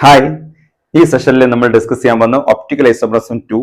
Hi, ഈ സെഷനിൽ നമ്മൾ ഡിസ്കസ് ചെയ്യാൻ വന്ന optical isomerism 2.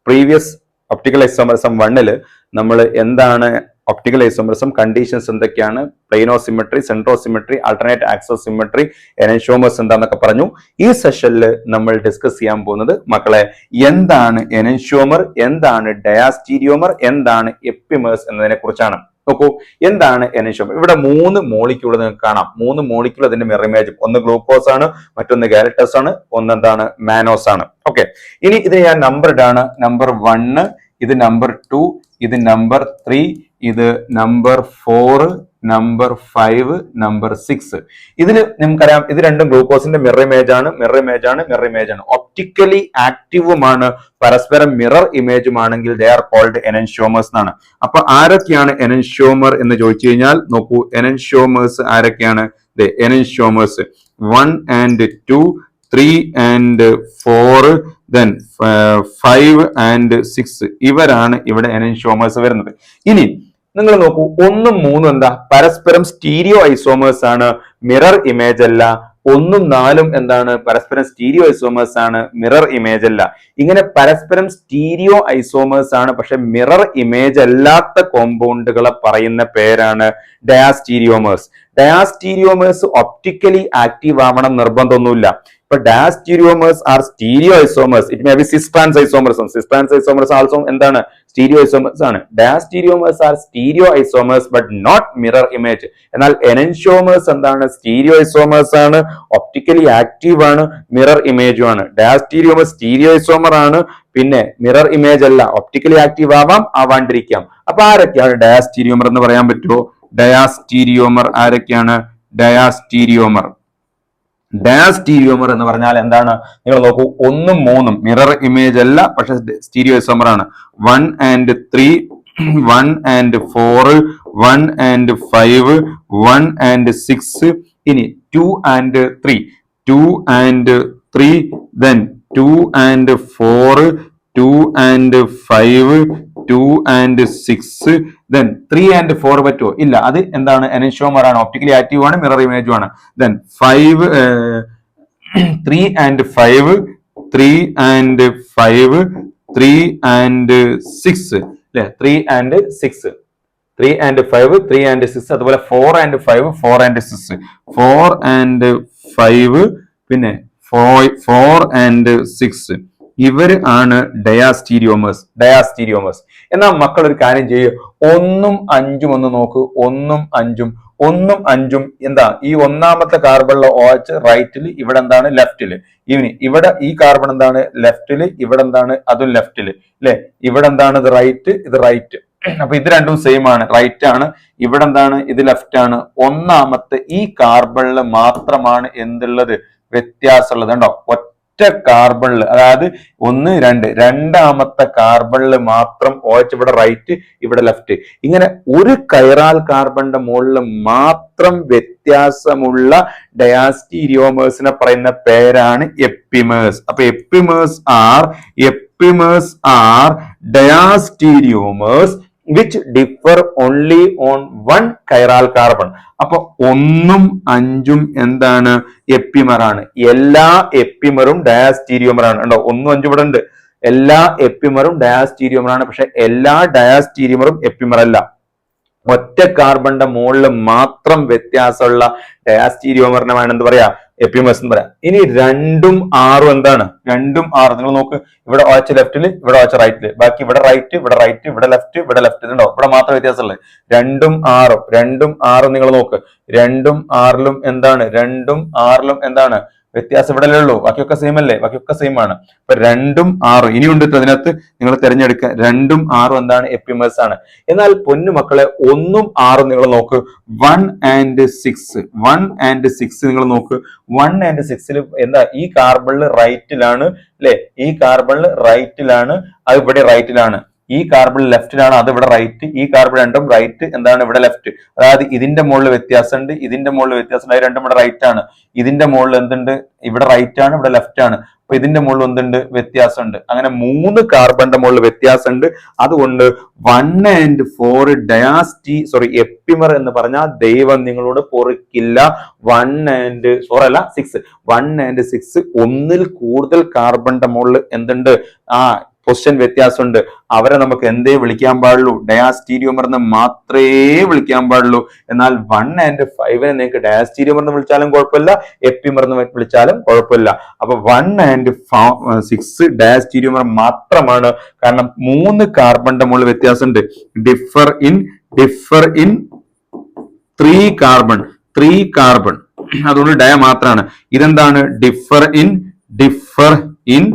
Previous optical isomerism 1 നമ്മൾ എന്താണ് ഒപ്റ്റിക്കൽ ഐസോമറിസം, കണ്ടീഷൻസ് എന്തൊക്കെയാണ്, പ്ലെയിനോസിമെട്രി, സെൻട്രോസിമെട്രി, ആൾട്ടർനേറ്റ് ആക്സസ് സിമെട്രി, എനൻഷ്യോമേഴ്സ് എന്താന്നൊക്കെ പറഞ്ഞു. ഈ സെഷനിൽ നമ്മൾ ഡിസ്കസ് ചെയ്യാൻ പോകുന്നത് മക്കളെ എന്താണ് എനൻഷ്യോമർ, എന്താണ് ഡയാസ്റ്റീരിയോമർ, എന്താണ് എപ്പിമേഴ്സ് എന്നതിനെ കുറിച്ചാണ്. നോക്കൂ, എന്താണ് എനൻഷ്യോമർ? ഇവിടെ 3 മോളിക്യൂൾ നിങ്ങൾക്ക് കാണാം. 3 മോളിക്യൂൾ അതിന്റെ മിറർ ഇമേജും. ഒന്ന് ഗ്ലൂക്കോസ് ആണ്, മറ്റൊന്ന് ഗാലറ്റസ് ആണ്, ഒന്ന് എന്താണ് മാനോസ് ആണ്. ഓക്കെ, ഇനി ഇത് ഞാൻ നമ്പർഡ് ആണ്. നമ്പർ 1, ഇത് നമ്പർ 2, ഇത് നമ്പർ 3, ഇത് നമ്പർ 4, നമ്പർ 5, നമ്പർ 6. ഇതിന് നമുക്കറിയാം, ഇത് രണ്ടും ഗ്ലൂക്കോസിന്റെ മിറർ ഇമേജ് ആണ്. ഒപ്റ്റിക്കലി ആക്റ്റീവുമാണ്, പരസ്പരം മിറർ ഇമേജുമാണെങ്കിൽ ദേ ആർ കോൾഡ് എനൻഷ്യോമേഴ്സ് എന്നാണ്. അപ്പൊ ആരൊക്കെയാണ് എനൻഷ്യോമർ എന്ന് ചോദിച്ചു കഴിഞ്ഞാൽ നോക്കൂ, എനൻഷ്യോമേഴ്സ് ആരൊക്കെയാണ്? എനൻഷ്യോമേഴ്സ് 1 and 2, 3 and 4, then 5 and 6. ഇവരാണ് ഇവിടെ എനൻഷ്യോമേഴ്സ് വരുന്നത്. ഇനി നിങ്ങൾ നോക്കൂ, 1ഉം 3ഉം എന്താ? പരസ്പരം സ്റ്റീരിയോ ഐസോമേഴ്സ് ആണ്, മിറർ ഇമേജ് അല്ല. 1ഉം 4ഉം എന്താണ്? പരസ്പരം സ്റ്റീരിയോ ഐസോമേഴ്സ് ആണ്, മിറർ ഇമേജ് അല്ല. ഇങ്ങനെ പരസ്പരം സ്റ്റീരിയോ ഐസോമേഴ്സ് ആണ്, പക്ഷെ മിറർ ഇമേജ് അല്ലാത്ത കോമ്പൗണ്ടുകളെ പറയുന്ന പേരാണ് ഡയാസ്റ്റീരിയോമേഴ്സ്. ഡയാസ്റ്റീരിയോമേഴ്സ് ഒപ്റ്റിക്കലി ആക്റ്റീവ് ആവണം നിർബന്ധമൊന്നുമില്ല. ഇപ്പൊ diastereomers are stereo isomers. It may be cis trans isomers. Cis trans isomers also എന്താണ്? സ്റ്റീരിയോ ഐസോമേഴ്സ് ആണ്. Diastereomers are stereo isomers but not mirror image. എന്നാൽ എനൻഷ്യോമേഴ്സ് എന്താണ്? സ്റ്റീരിയോ ഐസോമേഴ്സ് ആണ്, ഒപ്റ്റിക്കലി ആക്റ്റീവ് ആണ്, mirror ഇമേജും ആണ്. ഡയാസ്റ്റീരിയോമേഴ്സ് സ്റ്റീരിയോ ഐസോമർ ആണ്, പിന്നെ മിറർ ഇമേജ് അല്ല, ഒപ്റ്റിക്കലി ആക്റ്റീവ് ആവാം, ആവാണ്ടിരിക്കാം. അപ്പൊ ആരൊക്കെയാണ് ഡയാസ്റ്റീരിയോമർ എന്ന് പറയാൻ പറ്റുമോ? ഡയാസ്റ്റീരിയോമർ ആരൊക്കെയാണ്? ഡയാസ്റ്റീരിയോമർ എന്ന് പറഞ്ഞാൽ എന്താണ്? നിങ്ങൾ നോക്കൂ, 1ഉം 3ഉം മിറർ ഇമേജ് അല്ല, പക്ഷെ സ്റ്റീരിയോ ഐസോമർ ആണ്. 1 and 3, 1 and 4, 1 and 5, 1 and 6. ഇനി 2 and 3, 2 and 3, then 2 and 4, 2 and 5, 2 and 6, then 3 and 4 പറ്റുമോ? ഇല്ല, അത് എന്താണ്? എനൻഷ്യോമർ ആണ്, ഒപ്റ്റിക്കലി ആക്റ്റീവ് ആണ്, മിറർ ഇമേജും ആണ്. then 3 and 5, 3 and 5, 3 and 6 അല്ലെ? 3 and 6, 3 and 5, 3 and 6. അതുപോലെ 4 and 5, 4 and 6, 4 and 5, പിന്നെ 4 and 6. ഇവർ ആണ് ഡയാസ്റ്റീരിയോമേഴ്സ്. എന്നാൽ മക്കൾ ഒരു കാര്യം ചെയ്യൂ, 1ഉം 5ഉം ഒന്ന് നോക്കൂ. 1ഉം 5ഉം എന്താ? ഈ ഒന്നാമത്തെ കാർബണിലെ OH റൈറ്റില്, ഇവിടെ എന്താണ്? ലെഫ്റ്റില്. ഇനി ഇവിടെ ഈ കാർബൺ എന്താണ്? ലെഫ്റ്റില്. ഇവിടെ എന്താണ്? അതും ലെഫ്റ്റില് അല്ലെ? ഇവിടെ എന്താണ്? ഇത് റൈറ്റ്, ഇത് റൈറ്റ്. അപ്പൊ ഇത് രണ്ടും സെയിം ആണ്, റൈറ്റ് ആണ്. ഇവിടെ എന്താണ്? ഇത് ലെഫ്റ്റ് ആണ്. ഒന്നാമത്തെ ഈ കാർബണില് മാത്രമാണ് എന്തുള്ളത്? വ്യത്യാസമുള്ളത്. ഉണ്ടോ? ഒറ്റ കാർബണില്, അതായത് 1, 2, രണ്ടാമത്തെ കാർബണില് മാത്രം OH ഇവിടെ റൈറ്റ്, ഇവിടെ ലെഫ്റ്റ്. ഇങ്ങനെ ഒരു കൈറാൽ കാർബണിന്റെ മുകളിൽ മാത്രം വ്യത്യാസമുള്ള ഡയാസ്റ്റീരിയോമേഴ്സിനെ പറയുന്ന പേരാണ് എപ്പിമേഴ്സ്. അപ്പൊ epimers are diastereomers which differ only on one chiral carbon. അപ്പൊ 1ഉം 5ഉം എന്താണ്? എപ്പിമർ ആണ്. എല്ലാ എപ്പിമറും ഡയാസ്റ്റീരിയോമർ ആണ്. ഉണ്ടോ? 1ഉം 5ഉം ഇവിടെ ഉണ്ട്. എല്ലാ എപ്പിമറും ഡയാസ്റ്റീരിയോമർ ആണ്, പക്ഷെ എല്ലാ ഡയാസ്റ്റീരിയോമറും എപ്പിമർ അല്ല. ഒറ്റ കാർബണിന്റെ മുകളിൽ മാത്രം വ്യത്യാസമുള്ള ഡയാസ്റ്റീരിയോമറിനെ വേണം എന്ത് പറയാ? എപ്പിമേഴ്സ് എന്ന് പറയാം. ഇനി 2ഉം 6ഉം എന്താണ്? 2ഉം 6, നിങ്ങൾ നോക്ക്, ഇവിടെ OH ലെഫ്റ്റില്, ഇവിടെ OH റൈറ്റില്, ബാക്കി ഇവിടെ റൈറ്റ്, ഇവിടെ റൈറ്റ്, ഇവിടെ ലെഫ്റ്റ്, ഇവിടെ ലെഫ്റ്റ്. ഉണ്ടോ? ഇവിടെ മാത്രം വ്യത്യാസമുള്ളത്. 2ഉം 6ഉം നിങ്ങൾ നോക്ക്, 2ഉം 6ലും എന്താണ്? 2ഉം 6ലും എന്താണ് വ്യത്യാസം? ഇവിടെ ഉള്ളൂ, ബാക്കിയൊക്കെ സെയിം അല്ലേ? ബാക്കിയൊക്കെ സെയിം ആണ്. അപ്പൊ 2ഉം 6ഉം ഇനിയുണ്ട് അതിനകത്ത്, നിങ്ങൾ തിരഞ്ഞെടുക്കുക. 2ഉം 6ഉം എന്താണ്? എപ്പിമേഴ്സ് ആണ്. എന്നാൽ പൊന്നു മക്കളെ, 1ഉം 6ഉം നിങ്ങൾ നോക്ക്, 1 and 6, 1 and 6 നിങ്ങൾ നോക്ക്. 1 and 6ൽ എന്താ? ഈ കാർബണില് റൈറ്റിലാണ് അല്ലെ? ഈ കാർബണില് റൈറ്റിലാണ്, അത് ഇവിടെ റൈറ്റിലാണ്. ഈ കാർബൺ ലെഫ്റ്റിലാണ്, അത് ഇവിടെ റൈറ്റ്, ഈ കാർബൺ രണ്ടും റൈറ്റ്, എന്താണ് ഇവിടെ ലെഫ്റ്റ്. അതായത് ഇതിന്റെ മുകളിൽ വ്യത്യാസമുണ്ട്, ഇതിന്റെ മുകളിൽ വ്യത്യാസമുണ്ട്, അത് രണ്ടും ഇവിടെ റൈറ്റ് ആണ്. ഇതിന്റെ മുകളിൽ എന്തുണ്ട്, ഇവിടെ റൈറ്റ് ആണ്, ഇവിടെ ലെഫ്റ്റ് ആണ്. അപ്പൊ ഇതിന്റെ മുകളിൽ എന്തുണ്ട്, വ്യത്യാസമുണ്ട്. അങ്ങനെ 3 കാർബണിന്റെ മുകളിൽ വ്യത്യാസമുണ്ട്. അതുകൊണ്ട് 1 and 4 എപ്പിമർ എന്ന് പറഞ്ഞാൽ ദൈവം നിങ്ങളോട് പൊറുക്കില്ല. 1 and 4 അല്ല 6, 1 and 6 ഒന്നിൽ കൂടുതൽ കാർബണിന്റെ മുകളിൽ എന്തുണ്ട്, പൊസിഷൻ വ്യത്യാസമുണ്ട്. അവരെ നമുക്ക് എന്തേ വിളിക്കാൻ പാടുള്ളൂ, ഡയാസ്റ്റീരിയോമർ എന്ന് മാത്രമേ വിളിക്കാൻ പാടുള്ളൂ. എന്നാൽ 1 and 5 നിങ്ങൾക്ക് ഡയാസ്റ്റീരിയോമർ എന്ന് വിളിച്ചാലും കുഴപ്പമില്ല, എപ്പിമർ എന്ന് വിളിച്ചാലും കുഴപ്പമില്ല. അപ്പൊ 1 and 6 ഡയാസ്റ്റീരിയോമർ മാത്രമാണ്. കാരണം 3 കാർബണിന്റെ മുകളിൽ വ്യത്യാസമുണ്ട്. ഡിഫർ ഇൻ 3 കാർബൺ, അതുകൊണ്ട് ഡയ മാത്രമാണ്. ഇതെന്താണ്, ഡിഫർ ഇൻ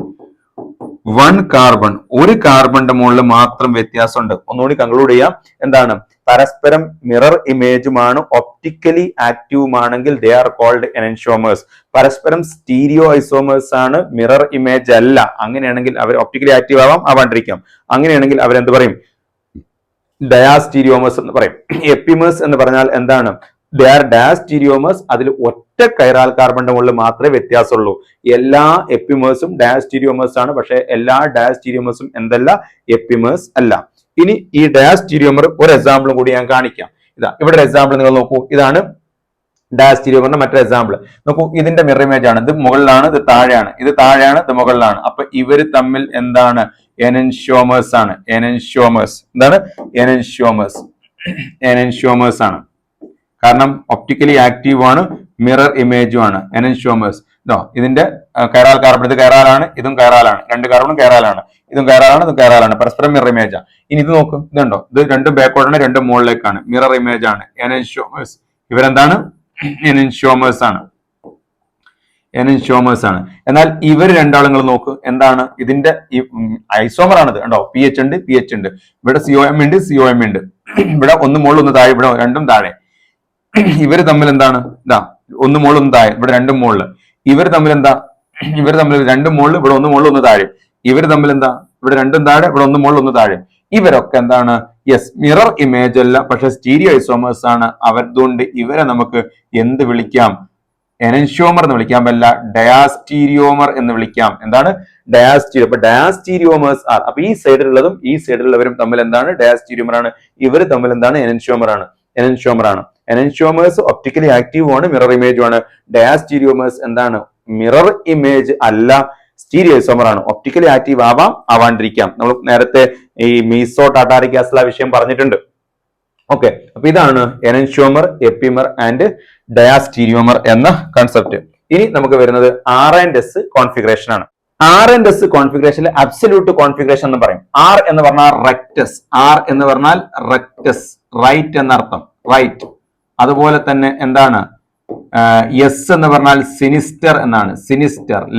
1 കാർബൺ, ഒരു കാർബണിന്റെ മുകളിൽ മാത്രം വ്യത്യാസമുണ്ട്. ഒന്നുകൂടി കൺക്ലൂഡ് ചെയ്യാം. എന്താണ്, പരസ്പരം മിറർ ഇമേജുമാണ്, ഒപ്റ്റിക്കലി ആക്റ്റീവുമാണെങ്കിൽ ദേ ആർ കോൾഡ് എനൻഷ്യോമേഴ്സ്. പരസ്പരം സ്റ്റീരിയോ ഐസോമേഴ്സ് ആണ്, മിറർ ഇമേജ് അല്ല. അങ്ങനെയാണെങ്കിൽ അവർ ഒപ്റ്റിക്കലി ആക്റ്റീവ് ആവാണ്ടിരിക്കാം. അങ്ങനെയാണെങ്കിൽ അവരെന്ത് പറയും, ഡയാസ്റ്റീരിയോമേഴ്സ് എന്ന് പറയും. എപ്പിമേഴ്സ് എന്ന് പറഞ്ഞാൽ എന്താണ്, ദേ ആർ ഡയാസ്റ്റീരിയോമേഴ്സ്. അതിൽ ഒറ്റ കൈറാൽ കാർബണിന്റെ മുകളിൽ മാത്രമേ വ്യത്യാസമുള്ളൂ. എല്ലാ എപ്പിമേഴ്സും ഡയാസ്റ്റീരിയോമേഴ്സ് ആണ്, പക്ഷെ എല്ലാ ഡയാസ്റ്റീരിയോമേഴ്സും എന്തല്ല, എപ്പിമേഴ്സ് അല്ല. ഇനി ഈ ഡയാസ്റ്റീരിയോമർ ഒരു എക്സാമ്പിളും കൂടി ഞാൻ കാണിക്കാം. ഇതാ ഇവിടെ ഒരു എക്സാമ്പിൾ നിങ്ങൾ നോക്കൂ. ഇതാണ് ഡയാസ്റ്റീരിയോമറിന്റെ മറ്റൊരു എക്സാമ്പിൾ നോക്കൂ. ഇതിന്റെ മിറർ ഇമേജ് ആണ്. ഇത് മുകളിലാണ്, ഇത് താഴെയാണ്, ഇത് താഴെയാണ്, ഇത് മുകളിലാണ്. അപ്പൊ ഇവര് തമ്മിൽ എന്താണ്, എനൻഷ്യോമേഴ്സ് ആണ്. എന്താണ്, എനൻഷ്യോമേഴ്സ് ആണ്. കാരണം ഒപ്റ്റിക്കലി ആക്റ്റീവ് ആണ്, മിറർ ഇമേജും ആണ്, എനൻഷ്യോമേഴ്സ്. ഇതിന്റെ കൈറാൽ കാർബൺ, ഇത് കൈറാലാണ്, ഇതും കൈറാലാണ്, 2 കാർബണും കൈറാലാണ്, ഇതും കൈറാലാണ്, ഇതും കൈറാലാണ്. പരസ്പരം മിറർ ഇമേജ് ആണ്. ഇനി ഇത് നോക്കും, ഇതുണ്ടോ, ഇത് രണ്ടും ബാക്കോട്ടാണ്, രണ്ടും മുകളിലേക്കാണ്, മിറർ ഇമേജ് ആണ്, എനൻഷ്യോമേഴ്സ്. ഇവരെന്താണ്, എനൻഷ്യോമേഴ്സ് ആണ്. എന്നാൽ ഇവർ രണ്ടാളുകൾ നോക്ക്, എന്താണ്, ഇതിന്റെ ഐസോമർ ആണിത്. കണ്ടോ, PH ഉണ്ട്, ഇവിടെ COM ഉണ്ട്, ഇവിടെ ഒന്ന് മുകളിൽ ഒന്ന് താഴെ, ഇവിടെ രണ്ടും താഴെ. ഇവര് തമ്മിൽ എന്താണ്, ഒന്ന് മുകളിൽ ഒന്ന് താഴെ, ഇവിടെ രണ്ടും മുകളിൽ. ഇവർ തമ്മിൽ രണ്ടും മുകളിൽ, ഇവിടെ ഒന്ന് മുകളിൽ ഒന്ന് താഴെ. ഇവർ തമ്മിൽ ഇവിടെ രണ്ടും താഴെ, ഇവിടെ ഒന്ന് മുകളിൽ ഒന്ന് താഴെ. ഇവരൊക്കെ എന്താണ്, മിറർ ഇമേജ് അല്ല, പക്ഷെ സ്റ്റീരിയോ ഐസോമേഴ്സ് ആണ്. അവരുകൊണ്ട് ഇവരെ നമുക്ക് എന്ത് വിളിക്കാം, എനൻഷ്യോമർ എന്ന് വിളിക്കാൻ പറ്റില്ല, ഡയാസ്റ്റീരിയോമർ എന്ന് വിളിക്കാം. എന്താണ്, ഡയാസ്റ്റീരിയോ. അപ്പൊ ഡയാസ്റ്റീരിയോമേഴ്സ് ആർ. അപ്പൊ ഈ സൈഡിലുള്ളതും ഈ സൈഡിലുള്ളവരും തമ്മിൽ എന്താണ്, ഡയാസ്റ്റീരിയോമർ ആണ്. ഇവർ തമ്മിൽ എന്താണ്, എനൻഷ്യോമർ ആണ്. എനൻഷ്യോമേഴ്സ് ഒപ്റ്റിക്കലി ആക്റ്റീവ് ആണ്, മിറർ ഇമേജും ആണ്. ഡയാസ്റ്റീരിയോമേഴ്സ് എന്താണ്, മിറർ ഇമേജ് അല്ല, സ്റ്റീരിയോ ഐസോമർ ആണ്. ഒപ്റ്റിക്കലി ആക്റ്റീവ് ആവാണ്ടിരിക്കാം. നമ്മൾ നേരത്തെ ഈ മീസോ ടാറ്റാറിക് ആസിഡ് വിഷയം പറഞ്ഞിട്ടുണ്ട്. ഓക്കെ, അപ്പൊ ഇതാണ് എനൻഷ്യോമർ, എപ്പിമർ ആൻഡ് ഡയാസ്റ്റീരിയോമർ എന്ന കൺസെപ്റ്റ്. ഇനി നമുക്ക് വരുന്നത് R&S കോൺഫിഗറേഷൻ ആണ്. R&S കോൺഫിഗറേഷനിൽ അബ്സല്യൂട്ട് കോൺഫിഗറേഷൻ എന്ന് പറയും. R എന്ന് പറഞ്ഞാൽ റെക്ടസ്, റൈറ്റ് എന്നർത്ഥം, റൈറ്റ്. അതുപോലെ തന്നെ എന്താണ്, S എന്ന് പറഞ്ഞാൽ സിനിസ്റ്റർ എന്നാണ്,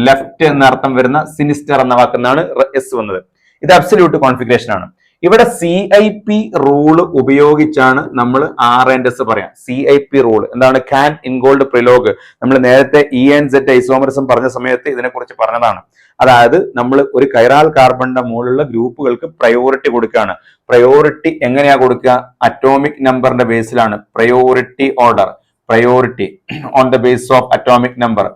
ലെഫ്റ്റ് എന്നർത്ഥം വരുന്ന സിനിസ്റ്റർ എന്ന വാക്കെന്നാണ് S വന്നത്. ഇത് അബ്സല്യൂട്ട് കോൺഫിഗറേഷൻ ആണ്. ഇവിടെ CIP റൂൾ ഉപയോഗിച്ചാണ് നമ്മൾ R&S പറയാം. CIP റൂൾ എന്താണ്, കാൻ ഇൻഗോൾഡ് പ്രിലോഗ്. നമ്മൾ നേരത്തെ ENZ ഐസോമറിസം പറഞ്ഞ സമയത്ത് ഇതിനെക്കുറിച്ച് പറഞ്ഞതാണ്. അതായത് നമ്മൾ ഒരു കൈറാൽ കാർബണിന്റെ മുകളിലുള്ള ഗ്രൂപ്പുകൾക്ക് പ്രയോറിറ്റി കൊടുക്കുകയാണ്. പ്രയോറിറ്റി എങ്ങനെയാ കൊടുക്കുക, അറ്റോമിക് നമ്പറിന്റെ ബേസിലാണ്. Priority order, priority on the basis of atomic number,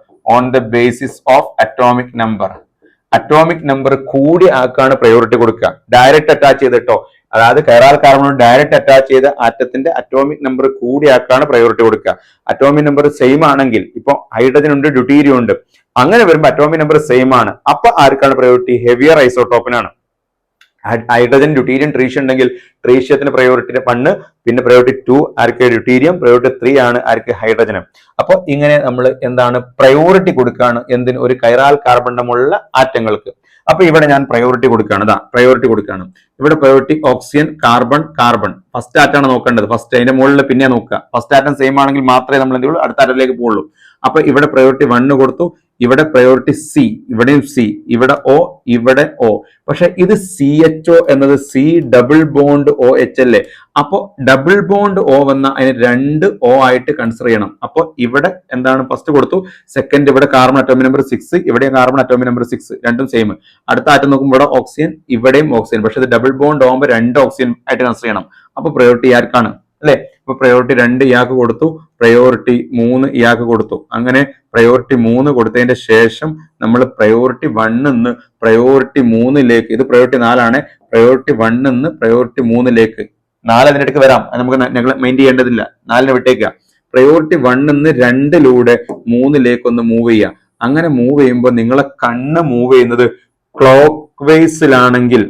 atomic number കൂടി ആക്കാണ് പ്രയോറിറ്റി കൊടുക്കുക. ഡയറക്റ്റ് അറ്റാച്ച് ചെയ്തിട്ടോ, അതായത് കൈറാൽ കാർബണോട് ഡയറക്റ്റ് അറ്റാച്ച് ചെയ്ത ആറ്റത്തിന്റെ അറ്റോമിക് നമ്പർ കൂടിയാക്കാണ് പ്രയോറിറ്റി കൊടുക്കുക. അറ്റോമിക് നമ്പർ സെയിം ആണെങ്കിൽ, ഇപ്പൊ ഹൈഡ്രജൻ ഉണ്ട്, ഡ്യൂട്ടീരിയം ഉണ്ട്, അങ്ങനെ വരുമ്പോൾ അറ്റോമിക് നമ്പർ സെയിം ആണ്. അപ്പൊ ആർക്കാണ് പ്രയോറിറ്റി, ഹെവിയർ ഐസോട്ടോപ്പിനാണ്. ഹൈഡ്രജൻ, ഡ്യൂട്ടീരിയം, ട്രീഷ്യം ഉണ്ടെങ്കിൽ ട്രീഷ്യത്തിന് പ്രയോറിറ്റി 1, പിന്നെ പ്രയോറിറ്റി 2 ആർക്ക് ഡ്യൂട്ടീരിയം, പ്രയോറിറ്റി 3 ആണ് ആർക്ക് ഹൈഡ്രജനും. അപ്പൊ ഇങ്ങനെ നമ്മൾ എന്താണ്, പ്രയോറിറ്റി കൊടുക്കുകയാണ്. എന്തിന്, ഒരു കൈറാൽ കാർബണിന്റെ മുകളിലുള്ള ആറ്റങ്ങൾക്ക്. അപ്പൊ ഇവിടെ ഞാൻ പ്രയോറിറ്റി കൊടുക്കുകയാണ്. ഇവിടെ പ്രയോറിറ്റി ഓക്സിജൻ, കാർബൺ ഫസ്റ്റ് ആറ്റാണ് നോക്കേണ്ടത്. ഫസ്റ്റ് അതിന്റെ മുകളിൽ പിന്നെ നോക്കുക. ഫസ്റ്റ് ആറ്റം സെയിം ആണെങ്കിൽ മാത്രമേ നമ്മൾ എന്ത് ചെയ്യുള്ളൂ, അടുത്ത ആറ്റത്തിലേക്ക് പോകുള്ളൂ. അപ്പൊ ഇവിടെ പ്രയോറിറ്റി 1 കൊടുത്തു, ഇവിടെ പ്രയോറിറ്റി സി, ഇവിടെയും സി, ഇവിടെ ഒ, ഇവിടെ ഒ. പക്ഷെ ഇത് സി എച്ച് ഒ എന്നത് C double bond O H അല്ലേ. അപ്പോ ഡബിൾ ബോണ്ട് ഒ വന്ന അതിന് 2 ഒ ആയിട്ട് കൺസിഡർ ചെയ്യണം. അപ്പൊ ഇവിടെ എന്താണ് ഫസ്റ്റ് കൊടുത്തു, സെക്കൻഡ് ഇവിടെ കാർബൺ അറ്റോമിക് നമ്പർ 6, ഇവിടെ കാർബൺ അറ്റോമിക് നമ്പർ 6, രണ്ടും സെയിം. അടുത്ത ആറ്റം നോക്കുമ്പോൾ ഇവിടെ ഓക്സിജൻ, ഇവിടെയും ഓക്സിജൻ. പക്ഷെ ഇത് ഡബിൾ ബോണ്ട് ആകുമ്പോൾ 2 ഓക്സിജൻ ആയിട്ട് കൺസിഡർ ചെയ്യണം. അപ്പൊ പ്രയോറിറ്റി ആർക്കാണ് അല്ലെ. ഇപ്പൊ പ്രയോറിറ്റി 2 ഇയാൾക്ക് കൊടുത്തു, പ്രയോറിറ്റി 3 ഇയാൾക്ക് കൊടുത്തു. അങ്ങനെ പ്രയോറിറ്റി 3 കൊടുത്തതിന്റെ ശേഷം നമ്മൾ പ്രയോറിറ്റി 1 നിന്ന് പ്രയോറിറ്റി 3ലേക്ക്, ഇത് പ്രയോറിറ്റി 4 ആണ്, പ്രയോറിറ്റി 1 നിന്ന് പ്രയോറിറ്റി 3ലേക്ക്, 4 അതിനിടയ്ക്ക് വരാം, നമുക്ക് മൈൻഡ് ചെയ്യേണ്ടതില്ല, 4നെ വിട്ടേക്കുക. പ്രയോറിറ്റി 1 നിന്ന് 2ലൂടെ 3ലേക്ക് ഒന്ന് മൂവ് ചെയ്യുക. അങ്ങനെ മൂവ് ചെയ്യുമ്പോൾ നിങ്ങളെ കണ്ണ് മൂവ് ചെയ്യുന്നത് ക്ലോക്ക് വൈസിലാണെങ്കിൽ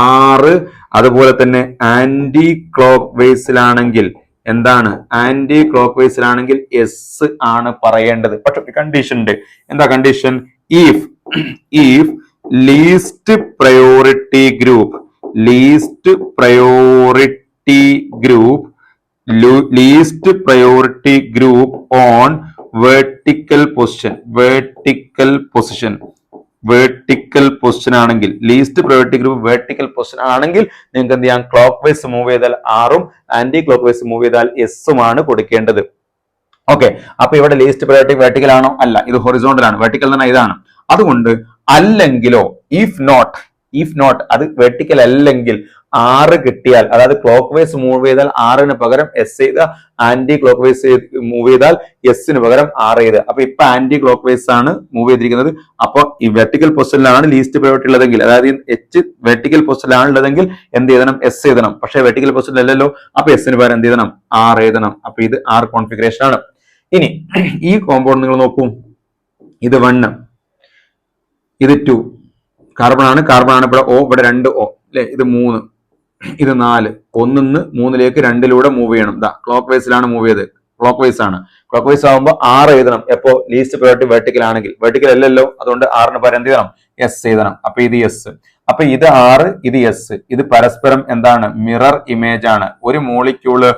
6, അതുപോലെ തന്നെ ആന്റി ക്ലോക്ക് വൈസിലാണെങ്കിൽ എന്താണ്, ആന്റി ക്ലോക്ക് വൈസിലാണെങ്കിൽ എസ് ആണ് പറയേണ്ടത്. പക്ഷെ കണ്ടീഷൻ ഉണ്ട്. എന്താ condition? If least priority group on vertical position ആണെങ്കിൽ, least priority group vertical position ആണെങ്കിൽ നിങ്ങൾക്ക് എന്ത് ചെയ്യാം, ക്ലോക്ക് വൈസ് മൂവ് ചെയ്താൽ 6ഉം ആന്റി ക്ലോക്ക് വൈസ് മൂവ് ചെയ്താൽ എസും ആണ് കൊടുക്കേണ്ടത്. ഓക്കെ, അപ്പൊ ഇവിടെ ലീസ്റ്റ് പ്രയോറിറ്റി വെർട്ടിക്കൽ ആണോ? അല്ല, ഇത് ഹൊറിസോണ്ടൽ ആണ്. വെർട്ടിക്കൽ എന്ന് പറഞ്ഞാൽ ഇതാണ്. അതുകൊണ്ട് അല്ലെങ്കിലോ, ഇഫ് നോട്ട് അത് വെർട്ടിക്കൽ അല്ലെങ്കിൽ 6 കിട്ടിയാൽ, അതായത് ക്ലോക്ക് വൈസ് മൂവ് ചെയ്താൽ 6ന് പകരം എസ് ചെയ്ത, ആന്റി ക്ലോക്ക് വൈസ് മൂവ് ചെയ്താൽ എസിന് പകരം 6 ചെയ്ത്. അപ്പൊ ഇപ്പൊ ആന്റി ക്ലോക്ക് വൈസ് ആണ് മൂവ് ചെയ്തിരിക്കുന്നത്. അപ്പൊ ഈ വെർട്ടിക്കൽ പൊസിഷനിലാണ് ലീസ്റ്റ് പ്രയോറിറ്റി ഉള്ളതെങ്കിൽ, അതായത് എച്ച് വെർട്ടിക്കൽ പൊസിഷനിലാണ് ഉള്ളതെങ്കിൽ എന്ത് ചെയ്യണം, എസ് എഴുതണം. പക്ഷെ വെർട്ടിക്കൽ പൊസിഷൻ അല്ലല്ലോ, അപ്പൊ എസിന് പകരം എന്ത് ചെയ്യണം, 6 എഴുതണം. അപ്പൊ ഇത് 6 കോൺഫിഗറേഷൻ ആണ്. ഇനി ഈ കോമ്പൗണ്ട് നിങ്ങൾ നോക്കൂ, ഇത് 1, ഇത് 2, കാർബൺ ആണ് ഇവിടെ O, ഇവിടെ 2 O അല്ലെ, ഇത് 3, ഇത് 4, 1 നിന്ന് 3ലേക്ക് 2ലൂടെ മൂവ് ചെയ്യണം. ക്ലോക്ക് വൈസിലാണ് മൂവ് ചെയ്ത്, ക്ലോക്ക് വൈസ് ആണ്. ക്ലോക്ക് വൈസ് ആകുമ്പോൾ 6 എഴുതണം. എപ്പോ ലീസ്റ്റ് പ്രയോറിറ്റി വെർട്ടിക്കൽ ആണെങ്കിൽ, വെർട്ടിക്കൽ അല്ലല്ലോ, അതുകൊണ്ട് 6ന് പകരം എന്ത് ചെയ്യണം, എസ് എഴുതണം. അപ്പൊ ഇത് എസ്, അപ്പൊ ഇത് 6, ഇത് എസ്, ഇത് പരസ്പരം എന്താണ്, മിറർ ഇമേജ് ആണ്. ഒരു മോളിക്യൂള്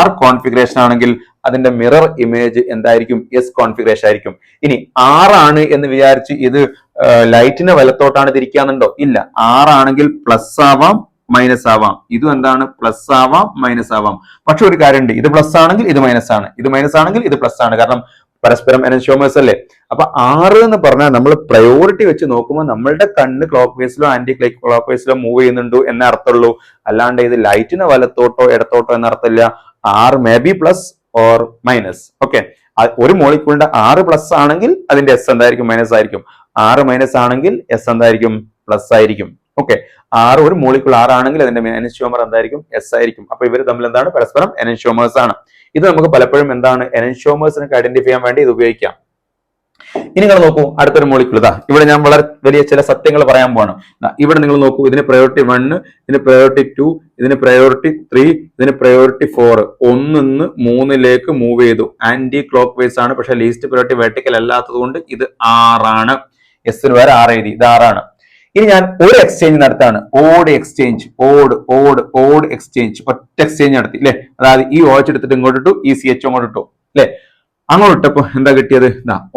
R കോൺഫിഗറേഷൻ ആണെങ്കിൽ അതിന്റെ മിറർ ഇമേജ് എന്തായിരിക്കും, എസ് കോൺഫിഗറേഷൻ ആയിരിക്കും. ഇനി 6 ആണ് എന്ന് വിചാരിച്ച് ഇത് ലൈറ്റിന്റെ വലത്തോട്ടാണ് തിരിക്കാന്നുണ്ടോ? ഇല്ല. 6 ആണെങ്കിൽ പ്ലസ് ആവാം, മൈനസ് ആവാം. ഇതും എന്താണ്, പ്ലസ് ആവാം, മൈനസ് ആവാം. പക്ഷെ ഒരു കാര്യമുണ്ട്, ഇത് പ്ലസ് ആണെങ്കിൽ ഇത് മൈനസ് ആണ്, ഇത് മൈനസ് ആണെങ്കിൽ ഇത് പ്ലസ് ആണ്. കാരണം പരസ്പരം എനൻഷ്യോമേഴ്സ് അല്ലേ. അപ്പൊ 6 എന്ന് പറഞ്ഞാൽ നമ്മൾ പ്രയോറിറ്റി വെച്ച് നോക്കുമ്പോൾ നമ്മളുടെ കണ്ണ് ക്ലോക്ക് വൈസിലോ ആന്റി ക്ലോക്ക് വൈസിലോ മൂവ് ചെയ്യുന്നുണ്ടോ എന്നേ അർത്ഥമുള്ളൂ. അല്ലാണ്ട് ഇത് ലൈറ്റിന് വലത്തോട്ടോ ഇടത്തോട്ടോ എന്ന അർത്ഥമില്ല. 6 may be plus or minus. Okay, ഒരു മോളിക്യൂളിന്റെ 6 പ്ലസ് ആണെങ്കിൽ അതിന്റെ എസ് എന്തായിരിക്കും, മൈനസ് ആയിരിക്കും. 6 മൈനസ് ആണെങ്കിൽ എസ് എന്തായിരിക്കും, പ്ലസ് ആയിരിക്കും. ഓക്കെ, 6 ഒരു മോളിക്യൂൾ 6 ആണെങ്കിൽ അതിന്റെ എനൻഷ്യോമർ എന്തായിരിക്കും, എസ് ആയിരിക്കും. അപ്പൊ ഇവർ തമ്മിൽ എന്താണ്, പരസ്പരം എനൻഷ്യോമേഴ്സ് ആണ്. ഇത് നമുക്ക് പലപ്പോഴും എന്താണ്, എനൻഷ്യോമേഴ്സിനൊക്കെ ഐഡന്റിഫൈ ചെയ്യാൻ വേണ്ടി ഇത് ഉപയോഗിക്കാം. ഇനി നിങ്ങൾ നോക്കൂ, അടുത്തൊരു മോളിക്യൂൾ ഇവിടെ ഞാൻ വളരെ വലിയ ചില സത്യങ്ങൾ പറയാൻ പോവാണ്. ഇവിടെ നിങ്ങൾ നോക്കൂ, ഇതിന് പ്രയോറിറ്റി 1, ഇതിന് പ്രയോറിറ്റി 2, ഇതിന് പ്രയോറിറ്റി 3, ഇതിന് പ്രയോറിറ്റി 4. 1 നിന്ന് 3ലേക്ക് മൂവ് ചെയ്തു. ആന്റി ക്ലോക്ക് വൈസ് ആണ്, പക്ഷെ ലീസ്റ്റ് പ്രയോറിറ്റി വെർട്ടിക്കൽ അല്ലാത്തത് കൊണ്ട് ഇത് 6 ആണ്. എസിന് വരെ 6 എഴുതി, ഇത് 6 ആണ്. ഇനി ഞാൻ ഒരു എക്സ്ചേഞ്ച് നടത്താണ്, ഓഡ് എക്സ്ചേഞ്ച്, ഓഡ് എക്സ്ചേഞ്ച്, ഒറ്റ എക്സ്ചേഞ്ച് നടത്തി അല്ലെ. അതായത് ഈ OH എടുത്തിട്ട് ഇങ്ങോട്ട് ഇട്ടു, ഈ CH അങ്ങോട്ട് ഇട്ടു അല്ലെ. അങ്ങോട്ട് ഇട്ടപ്പോ എന്താ കിട്ടിയത്,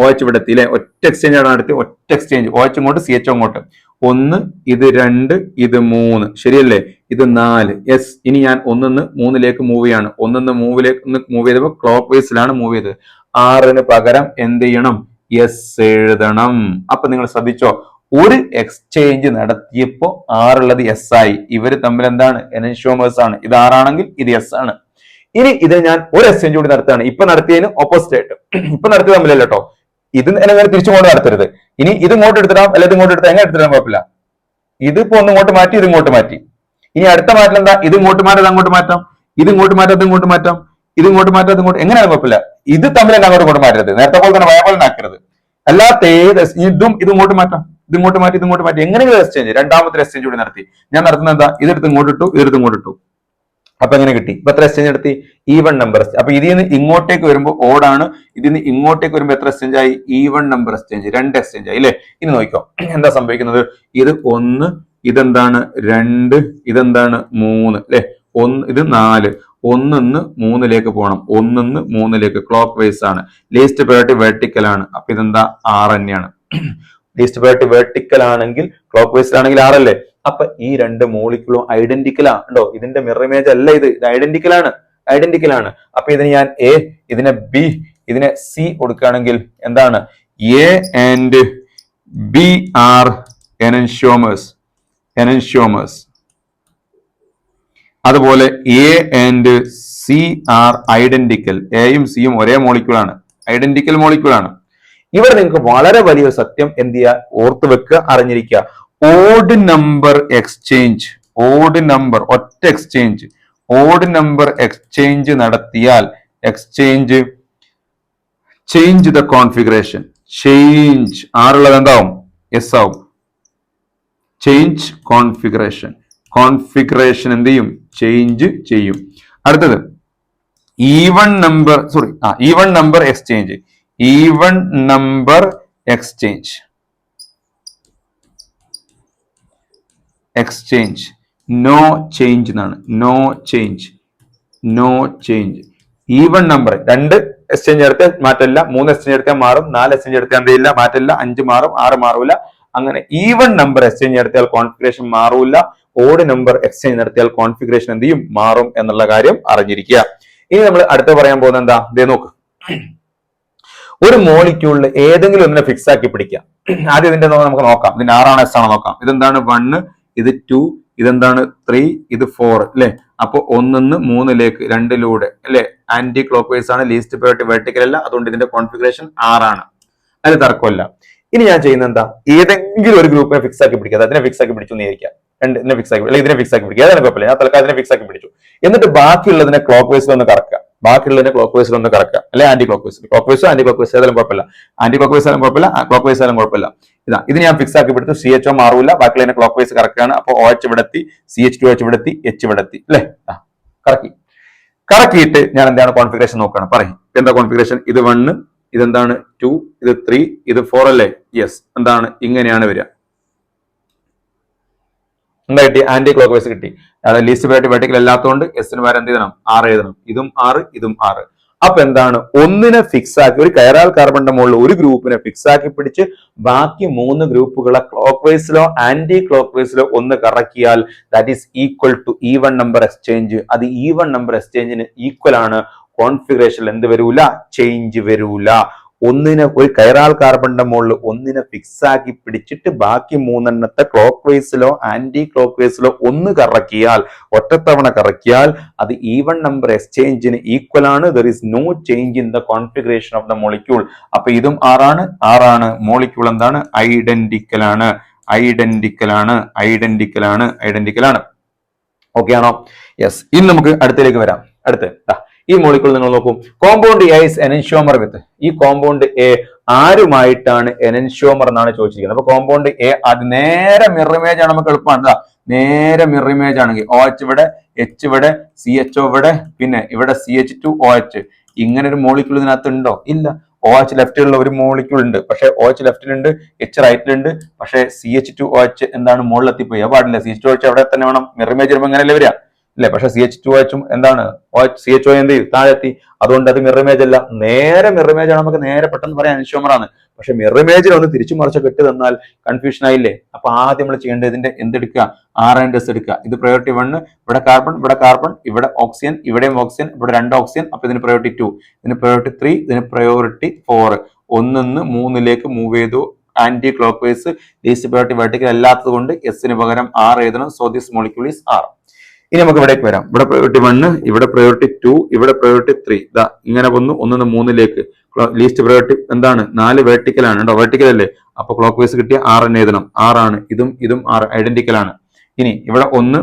OH ഇവിടെ എത്തി അല്ലെ. ഒറ്റ എക്സ്ചേഞ്ച് ആണ് നടത്തി, ഒറ്റ എക്സ്ചേഞ്ച്, OH ഇങ്ങോട്ട്, CH അങ്ങോട്ട്. 1, ഇത് 2, ഇത് 3, ശരിയല്ലേ, ഇത് 4. യെസ്. ഇനി ഞാൻ 1 നിന്ന് 3ലേക്ക് മൂവ് ചെയ്യാണ്. 1 നിന്ന് 3ലേക്ക് മൂവ് ചെയ്തപ്പോ ക്ലോക്ക് വൈസിലാണ് മൂവ് ചെയ്തത്. 6ന് പകരം എന്ത് ചെയ്യണം, എസ് എഴുതണം. അപ്പൊ നിങ്ങൾ ശ്രദ്ധിച്ചോ, ഒരു എക്സ്ചേഞ്ച് നടത്തിയപ്പോ 6 ഉള്ളത് എസ് ആയി. ഇവര് തമ്മിൽ എന്താണ്, എനൻഷ്യോമേഴ്സ് ആണ്. ഇത് 6 ആണെങ്കിൽ ഇത് എസ് ആണ്. ഇനി ഇത് ഞാൻ ഒരു എക്സ്ചേഞ്ച് കൂടി നടത്തുകയാണ്. ഇപ്പൊ നടത്തിയതിന് ഓപ്പോസിറ്റ് ആയിട്ട്. ഇപ്പൊ നടത്തിയത് തമ്മിലല്ലോ കേട്ടോ, ഇത് എങ്ങനെ തിരിച്ചുകൊണ്ട് നടത്തരുത്. ഇനി ഇത് ഇങ്ങോട്ട് എടുത്തിടാം, അല്ലെ ഇത് ഇങ്ങോട്ട് എടുത്താൽ എങ്ങനെ എടുത്തിടാൻ കുഴപ്പമില്ല. ഇതിപ്പോ ഒന്ന് ഇങ്ങോട്ട് മാറ്റി, ഇത് ഇങ്ങോട്ട് മാറ്റി. ഇനി അടുത്ത മാറ്റം എന്താ, ഇത് ഇങ്ങോട്ട് മാറ്റാം, അത് അങ്ങോട്ട് മാറ്റാം, ഇത് ഇങ്ങോട്ട് മാറ്റാം, അത് ഇങ്ങോട്ട് മാറ്റാം, ഇത് ഇങ്ങോട്ട് മാറ്റാം, അത് ഇങ്ങോട്ട്, എങ്ങനെയാണ് കുഴപ്പമില്ല. ഇത് തമ്മിൽ തന്നെ അങ്ങോട്ട് ഇങ്ങോട്ട് മാറ്റരുത്, നേരത്തെ പോലെ തന്നെ വയബിൾ ആക്കരുത്. അല്ലാത്ത ഏത് ഇതും ഇത് ഇങ്ങോട്ട് മാറ്റാം, ഇത് ഇങ്ങോട്ട് മാറ്റി, ഇത് ഇങ്ങോട്ട് മാറ്റി, എങ്ങനെയെങ്കിലും എക്സ്ചേഞ്ച്, രണ്ടാമത്തെ എക്സ്ചേഞ്ച് കൂടി നടത്തി. ഞാൻ നടത്തുന്നത് എന്താ, ഇതെടുത്ത് ഇങ്ങോട്ട് ഇട്ടു, ഇതെടുത്ത് ഇങ്ങോട്ട് ഇട്ടു. അപ്പൊ എങ്ങനെ കിട്ടി, ഇപ്പൊ എത്ര എക്സ്ചേഞ്ച് നടത്തി, ഈവൺ നമ്പർ. അപ്പൊ ഇതിൽ നിന്ന് ഇങ്ങോട്ടേക്ക് വരുമ്പോൾ ഓടാണ്, ഇതിൽ നിന്ന് ഇങ്ങോട്ടേക്ക് വരുമ്പോൾ എത്ര എക്സ്ചേഞ്ച് ആയി, ഈവൺ നമ്പർ എക്സ്ചേഞ്ച്, 2 എക്സ്ചേഞ്ച് ആയി അല്ലെ. ഇനി നോക്കിക്കോ എന്താ സംഭവിക്കുന്നത്, ഇത് 1, ഇതെന്താണ് 2, ഇതെന്താണ് 3 അല്ലെ, 1, ഇത് 4, ഒന്നിന്ന് മൂന്നിലേക്ക് പോകണം. ഒന്നിന്ന് മൂന്നിലേക്ക് ക്ലോക്ക് വൈസ് ആണ്. ലീസ്റ്റ് പ്രയോറിറ്റി വെർട്ടിക്കൽ ആണ്. അപ്പൊ ഇതെന്താ? 6 തന്നെയാണ്. ലീസ്റ്റ് പ്രയോറിറ്റി വെർട്ടിക്കൽ ആണെങ്കിൽ ക്ലോക്ക് വൈസ് ആണെങ്കിൽ 6 അല്ലേ? അപ്പൊ ഈ രണ്ട് മോളിക്യൂളും ഐഡന്റിക്കൽ ആണോ? ഇതിന്റെ മിറർ ഇമേജ് അല്ല ഇത് ഐഡന്റിക്കൽ ആണ്. ഐഡന്റിക്കൽ ആണ്. അപ്പൊ ഇതിന് ഞാൻ എ, ഇതിനെ ബി, ഇതിനെ സി കൊടുക്കുകയാണെങ്കിൽ എന്താണ്? A and B are enantiomers. അതുപോലെ A and C are identical. എയും സിയും ഒരേ മോളിക്യൂളാണ്, ഐഡന്റിക്കൽ മോളിക്യൂളാണ്. ഇവിടെ നിങ്ങൾക്ക് വളരെ വലിയൊരു സത്യം എന്ത് ചെയ്യുക? ഓർത്ത് വെക്കുക, അറിഞ്ഞിരിക്കുക. Odd number exchange, odd number ഒറ്റ എക്സ്ചേഞ്ച്, ഓഡ് നമ്പർ എക്സ്ചേഞ്ച് നടത്തിയാൽ exchange change the configuration. Change ആറുള്ളത് എന്താവും? എസ് ആവും. Change configuration. കോൺഫിഗറേഷൻ എന്ത് ചെയ്യും? ചേഞ്ച് ചെയ്യും. അടുത്തത് even number, sorry even number exchange. Even number exchange, exchange no change എന്നാണ്. No change, no change. Even number രണ്ട് എക്സ്ചേഞ്ച് എടുത്താൽ മാറ്റില്ല, 3 എക്സ്ചേഞ്ച് എടുത്താൽ മാറും, 4 എക്സ്ചേഞ്ച് എടുത്താൽ എന്ത് ചെയ്യില്ല? മാറ്റില്ല. 5 മാറും, 6 മാറൂല. അങ്ങനെ ഈവൺ നമ്പർ എക്സ്ചേഞ്ച് നടത്തിയാൽ കോൺഫിഗറേഷൻ മാറൂല. ഓഡ് നമ്പർ എക്സ്ചേഞ്ച് നടത്തിയാൽ കോൺഫിഗറേഷൻ എന്ത് ചെയ്യും? മാറും എന്നുള്ള കാര്യം അറിഞ്ഞിരിക്കുക. ഇനി നമ്മൾ അടുത്ത് പറയാൻ പോകുന്നത് എന്താ? ദേ നോക്ക്, ഒരു മോളിക്യൂളിൽ ഏതെങ്കിലും ഒന്നിനെ ഫിക്സ് ആക്കി പിടിക്കുക. ആദ്യം ഇതിന്റെ നമുക്ക് നോക്കാം. ഇതിന്റെ ആറാണ് എസ് ആണോ നോക്കാം. ഇതെന്താണ്? 1, ഇത് 2, ഇതെന്താണ്? 3, ഇത് 4 അല്ലെ? അപ്പൊ 1 3 2 അല്ലെ? ആന്റി ക്ലോക്ക് വൈസ് ആണ്, ലീസ്റ്റ് പ്രയോറിറ്റി വെർട്ടിക്കൽ അല്ല. അതുകൊണ്ട് ഇതിന്റെ കോൺഫിഗറേഷൻ 6 ആണ്. അതിന് തർക്കമില്ല. ഇനി ഞാൻ ചെയ്യുന്ന എന്താ? ഏതെങ്കിലും ഒരു ഗ്രൂപ്പിനെ ഫിക്സ് ആക്കി പിടിക്കുക. അതിനെ ഫിക്സ് ആക്കി പിടിച്ചു എന്നിരിക്കാം. ഇതിനെ ഫിക്സ് ആക്കി, അല്ലെങ്കിൽ ഇതിനെ ഫിക്സ് ആക്കി പിടിക്കുക. അതാണ് കുഴപ്പമില്ല. ഞാൻ തൽക്കാലം ഇതിനെ ഫിക്സ് ആക്കി പിടിച്ചു. എന്നിട്ട് ബാക്കിയുള്ളതിനെ ക്ലോക്ക് വൈസിൽ ഒന്ന് കറക്കുക. ബാക്കിയുള്ളതിനെ ക്ലോക്ക് വൈസിൽ ഒന്ന് കറക്കുക, അല്ലെ ആന്റി ക്ലോക്ക് വൈസ്. ക്ലോക്ക് വൈസോ ആന്റി ക്ലോക്ക് വൈസ് ഏതായാലും കുഴപ്പമില്ല. ആന്റി ക്ലോക്ക് വൈസ് ആയാലും കുഴപ്പമില്ല, ക്ലോക്ക് വൈസ് ആയാലും കുഴപ്പമില്ല. ഇതാ ഇത് ഞാൻ ഫിക്സ് ആക്കി പിടിച്ചു. CHO മാറൂല. ബാക്കിയുള്ളതിനെ ക്ലോക്ക് വൈസ് കറക്കുകയാണ്. അപ്പോൾ OH ഇവിടെ എത്തി, CH2OH ഇവിടെ എത്തി, H ഇവിടെ എത്തി അല്ലെ? കറക്കി. കറക്കിയിട്ട് ഞാൻ എന്താണ് കോൺഫിഗറേഷൻ നോക്കുകയാണ്. പറയും എന്താ കോൺഫിഗറേഷൻ? ഇത് 1, ഇതെന്താണ്? 2, ഇത് 3, ഇത് 4 അല്ലേ? യെസ്. എന്താണ്? ഇങ്ങനെയാണ് വരിക. എന്താ കിട്ടി? ആന്റി ക്ലോക്ക് വൈസ് കിട്ടി. അതായത് ലീസ്റ്റ് പ്രയോറിറ്റി വെർട്ടിക്കൽ അല്ലാത്തതുകൊണ്ട് എസിന് പകരം എന്ത് ചെയ്യണം? 6 എഴുതണം. ഇതും 6, ഇതും 6. അപ്പൊ എന്താണ്? ഒന്നിനെ ഫിക്സ് ആക്കി, ഒരു കൈറാൽ കാർബണിന്റെ മുകളിൽ ഒരു ഗ്രൂപ്പിനെ ഫിക്സ് ആക്കി പിടിച്ച് ബാക്കി 3 ഗ്രൂപ്പുകളെ ക്ലോക്ക് വൈസിലോ ആന്റി ക്ലോക്ക് വൈസിലോ ഒന്ന് കറക്കിയാൽ that is equal to even number exchange. അത് ഈവൺ നമ്പർ എക്സ്ചേഞ്ചിന് ഈക്വൽ ആണ്. കോൺഫിഗറേഷനിൽ എന്ത് വരൂല? ചേഞ്ച് വരൂല. ഒന്നിനെ, ഒരു കൈറാൽ കാർബണിന്റെ മുകളിൽ ഒന്നിനെ ഫിക്സ് ആക്കി പിടിച്ചിട്ട് ബാക്കി 3 ക്ലോക്ക് വൈസിലോ ആന്റി ക്ലോക്ക് വൈസിലോ ഒന്ന് കറക്കിയാൽ, ഒറ്റത്തവണ കറക്കിയാൽ അത് ഈവൺ നമ്പർ എക്സ്ചേഞ്ചിന് ഈക്വൽ ആണ്. There is no change in the configuration of the molecule. അപ്പൊ ഇതും 6ആണ്. മോളിക്യൂൾ എന്താണ്? ഐഡന്റിക്കൽ ആണ്. ഓക്കെ ആണോ? യെസ്. ഇനി നമുക്ക് അടുത്തേക്ക് വരാം. അടുത്ത് ഈ മോളിക്യൂൾ നിങ്ങൾ നോക്കൂ. Compound A is enantiomer with. ഈ കോമ്പൗണ്ട് എ ആരുമായിട്ടാണ് എനൻഷ്യോമർ എന്നാണ് ചോദിച്ചിരിക്കുന്നത്. അപ്പൊ കോമ്പൗണ്ട് എ അത് നേരെ മിറർ ഇമേജ് ആണ്. നമുക്ക് എളുപ്പമാണ്. നേരെ മിറർ ഇമേജ് ആണെങ്കിൽ OH ഇവിടെ, H ഇവിടെ, CHO ഇവിടെ, പിന്നെ ഇവിടെ CH2OH. ഇങ്ങനെ ഒരു മോളിക്യൂൾ ഇതിനകത്ത് ഉണ്ടോ? ഇല്ല. OH ലെഫ്റ്റിലുള്ള ഒരു മോളിക്യൂൾ ഉണ്ട്, പക്ഷെ OH ലെഫ്റ്റിലുണ്ട്, H റൈറ്റിലുണ്ട്. പക്ഷെ CH2OH എന്താണ്? മുകളിലെത്തിപ്പോയി. പാടില്ല. CH2OH അവിടെ തന്നെ വേണം. മിറർ ഇമേജ് വരുമ്പോൾ എങ്ങനെയല്ലേ വരിക? അല്ലെ? പക്ഷെ CH2OH എന്താണ്? CHO എന്ത് ചെയ്യും? താഴെത്തി. അതുകൊണ്ട് അത് മിറർ ഇമേജ് അല്ല, നേരെ മിറർ ഇമേജ് ആണ്. നമുക്ക് നേരെ പെട്ടെന്ന് പറയാൻ എനൻഷ്യോമർ ആണ്. പക്ഷെ മിറർ ഇമേജിൽ ഒന്ന് തിരിച്ചു മറിച്ച് കെട്ടി തന്നാൽ കൺഫ്യൂഷൻ ആയില്ലേ? അപ്പൊ ആദ്യം നമ്മൾ ചെയ്യേണ്ടത് ഇതിന്റെ എന്തെടുക്കുക? R&S എടുക്കുക. ഇത് പ്രയോറിറ്റി 1, ഇവിടെ കാർബൺ, ഇവിടെ കാർബൺ, ഇവിടെ ഓക്സിജൻ, ഇവിടെയും ഓക്സിജൻ, ഇവിടെ 2 ഓക്സിജൻ. അപ്പൊ ഇതിന് പ്രയോറിറ്റി 2, ഇതിന് പ്രയോറിറ്റി 3, ഇതിന് പ്രയോറിറ്റി 4. 1 3 മൂവ് ചെയ്തു. Anti clock vice, least priority vertical അല്ലാത്തത് കൊണ്ട് എസിന് പകരം 6 എഴുതണം. So this molecule is R. ഇനി നമുക്ക് ഇവിടേക്ക് വരാം. ഇവിടെ പ്രയോറിറ്റി 1, ഇവിടെ പ്രയോറിറ്റി 2, ഇവിടെ പ്രയോറിറ്റി 3. ഇതാ ഇങ്ങനെ വന്നു. 1 3 ലീസ്റ്റ് പ്രയോറിറ്റി എന്താണ്? 4 വെർട്ടിക്കൽ ആണ് കേട്ടോ. വെർട്ടിക്കൽ അല്ലേ? അപ്പൊ ക്ലോക്ക് വൈസ് കിട്ടിയ 6 തന്നെ എഴുതണം. 6 ആണ്. ഇതും 6 ഐഡന്റിക്കൽ ആണ്. ഇനി ഇവിടെ 1,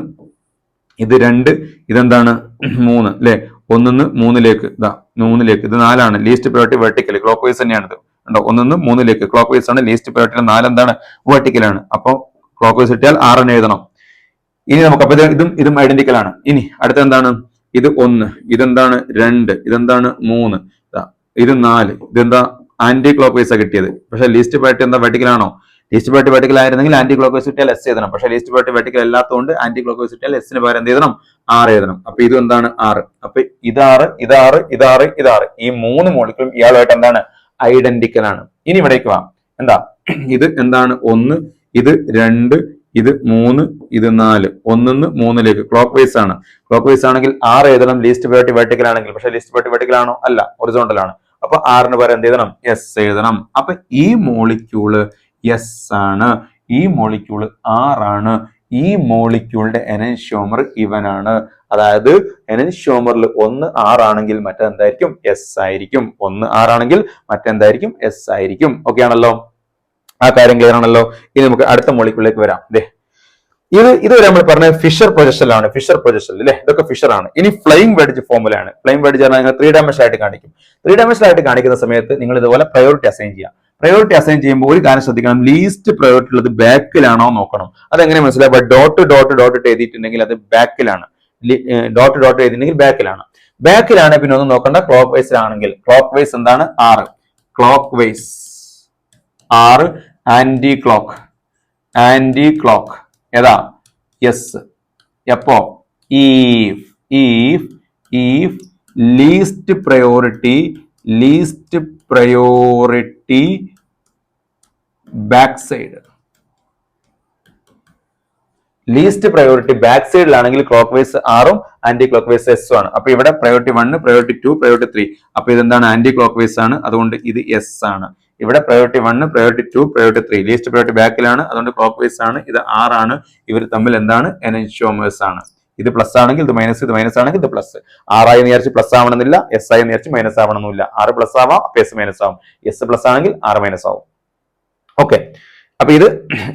ഇത് 2, ഇതെന്താണ്? 3 അല്ലെ? 1 3 ഇതാ 3 ഇത് 4 ആണ്. Least priority vertical, clock vice തന്നെയാണിത് ഉണ്ടോ. 1 3 ക്ലോക്ക് വൈസ് ആണ്. ലീസ്റ്റ് പ്രയോറിറ്റി 4 എന്താണ്? വെർട്ടിക്കൽ ആണ്. അപ്പൊ ക്ലോക്ക് വൈസ് കിട്ടിയാൽ 6 തന്നെ എഴുതണം. ഇനി നമുക്ക് അപ്പൊ ഇതും ഐഡന്റിക്കൽ ആണ്. ഇനി അടുത്ത എന്താണ്? ഇത് 1, ഇതെന്താണ്? 2, ഇതെന്താണ്? 3, ഇത് 4. ഇതെന്താ? ആന്റി ക്ലോക്ക് വൈസ് കിട്ടിയത്. പക്ഷെ ലീസ്റ്റ് പ്രയോറിറ്റി എന്താ? വെർട്ടിക്കൽ ആണോ? ലീസ്റ്റ് പ്രയോറിറ്റി വെർട്ടിക്കൽ ആയിരുന്നെങ്കിൽ ആന്റി ക്ലോക്ക് വൈസ് കിട്ടിയാൽ എസ് എഴുതണം. പക്ഷെ ലീസ്റ്റ് പ്രയോറിറ്റി വെർട്ടിക്കൽ അല്ലാത്തതുകൊണ്ട് ആന്റി ക്ലോക്ക് വൈസ് കിട്ടിയാൽ എസിന് പകരം എന്ത് എഴുതണം? R എഴുതണം. അപ്പൊ ഇത് എന്താണ് R. അപ്പൊ ഇതാറ് ഈ 3 മോളിക്യൂളും ഇയാളുമായിട്ട് എന്താണ് ഐഡന്റിക്കൽ ആണ്. ഇനി ഇവിടേക്ക് വാ. എന്താ ഇത് എന്താണ് 1, ഇത് 2, ഇത് 3, ഇത് 4. 1 3 ക്ലോക്ക് വൈസ് ആണ്. ക്ലോക്ക് വൈസ് ആണെങ്കിൽ R എഴുതണം ലീസ്റ്റ് പ്രയോറിറ്റി വെർട്ടിക്കൽ ആണെങ്കിൽ. പക്ഷെ ലീസ്റ്റ് പ്രയോറിറ്റി വെർട്ടിക്കൽ ആണോ? അല്ല, ഹൊറിസോണ്ടൽ ആണ്. അപ്പൊ R പകരം എന്ത് എഴുതണം? S എഴുതണം. അപ്പൊ ഈ മോളിക്യൂള് S ആണ്, ഈ മോളിക്യൂള് R ആണ്, ഈ മോളിക്യൂളിന്റെ എനൻഷ്യോമർ ഇവനാണ്. അതായത് എനൻഷ്യോമറിൽ 1 R ആണെങ്കിൽ മറ്റെന്തായിരിക്കും? S ആയിരിക്കും. 1 R ആണെങ്കിൽ മറ്റെന്തായിരിക്കും? S ആയിരിക്കും. ഓക്കെ ആണല്ലോ? ആ കാര്യം ക്ലിയർ ആണല്ലോ? ഇനി നമുക്ക് അടുത്ത മോളിക്യൂളിലേക്ക് വരാം. ഇതുവരെ നമ്മൾ പറഞ്ഞ ഫിഷർ പ്രൊജക്ഷനിലാണ്. ഫിഷർ പ്രൊജക്ഷൻ അല്ലെ, ഇതൊക്കെ ഫിഷർ ആണ്. ഇനി ഫ്ലൈയിങ് വെഡ്ജ് ഫോമുലയാണ്. ഫ്ലൈയിങ് വെഡ്ജ് പറഞ്ഞാൽ 3 ഡയമെൻഷൻ ആയിട്ട് കാണിക്കും. 3 ഡയമെൻഷൻ ആയിട്ട് കാണിക്കുന്ന സമയത്ത് നിങ്ങൾ ഇതുപോലെ പ്രയോറിറ്റി അസൈൻ ചെയ്യാം. പ്രയോറിറ്റി അസൈൻ ചെയ്യുമ്പോൾ ഒരു കാര്യം ശ്രദ്ധിക്കണം, ലീസ്റ്റ് പ്രയോറിറ്റി ഉള്ളത് ബാക്കിലാണോ നോക്കണം. അതെങ്ങനെ മനസ്സിലാവുക? ഡോട്ട് എഴുതിയിട്ടുണ്ടെങ്കിൽ അത് ബാക്കിലാണ്. ഡോട്ട് എഴുതിയിട്ടുണ്ടെങ്കിൽ ബാക്കിലാണ്. ബാക്കിലാണ് പിന്നെ ഒന്നും നോക്കണ്ട. ക്ലോക്ക് വൈസിലാണെങ്കിൽ ക്ലോക്ക് വൈസ് എന്താണ്? R. Clockwise R. Anticlockwise ഏതാ? യെസ്. എപ്പോ? If least priority back side. Least priority back സൈഡിലാണെങ്കിൽ ക്ലോക്ക് വൈസ് ആറും ആന്റി ക്ലോക്ക് വൈസ് എസും ആണ്. അപ്പൊ ഇവിടെ പ്രയോറിറ്റി 1, പ്രയോറിറ്റി 2, പ്രയോറിറ്റി 3. അപ്പൊ ഇതെന്താണ്? ആന്റി ക്ലോക്ക് വൈസ് ആണ്. അതുകൊണ്ട് ഇത് S ആണ്. ഇവിടെ priority 1, priority 2, priority 3. Least priority ബാക്കിലാണ്, അതുകൊണ്ട് ക്ലോക്ക് വൈസ് ആണ്. ഇത് R ആണ്. ഇവർ തമ്മിൽ എന്താണ്? എനൻഷ്യോമേഴ്സ് ആണ്. ഇത് പ്ലസ് ആണെങ്കിൽ ഇത് മൈനസ്, ഇത് മൈനസ് ആണെങ്കിൽ ഇത് പ്ലസ്. R ആയി വിചാരിച്ച് പ്ലസ് ആവണമെന്നില്ല, S ആയി വിചാരിച്ച് മൈനസ് ആവണമെന്നില്ല. R പ്ലസ് ആവാം, S മൈനസ് ആവും. S പ്ലസ് ആണെങ്കിൽ R മൈനസ് ആവും. ഓക്കെ, അപ്പൊ ഇത്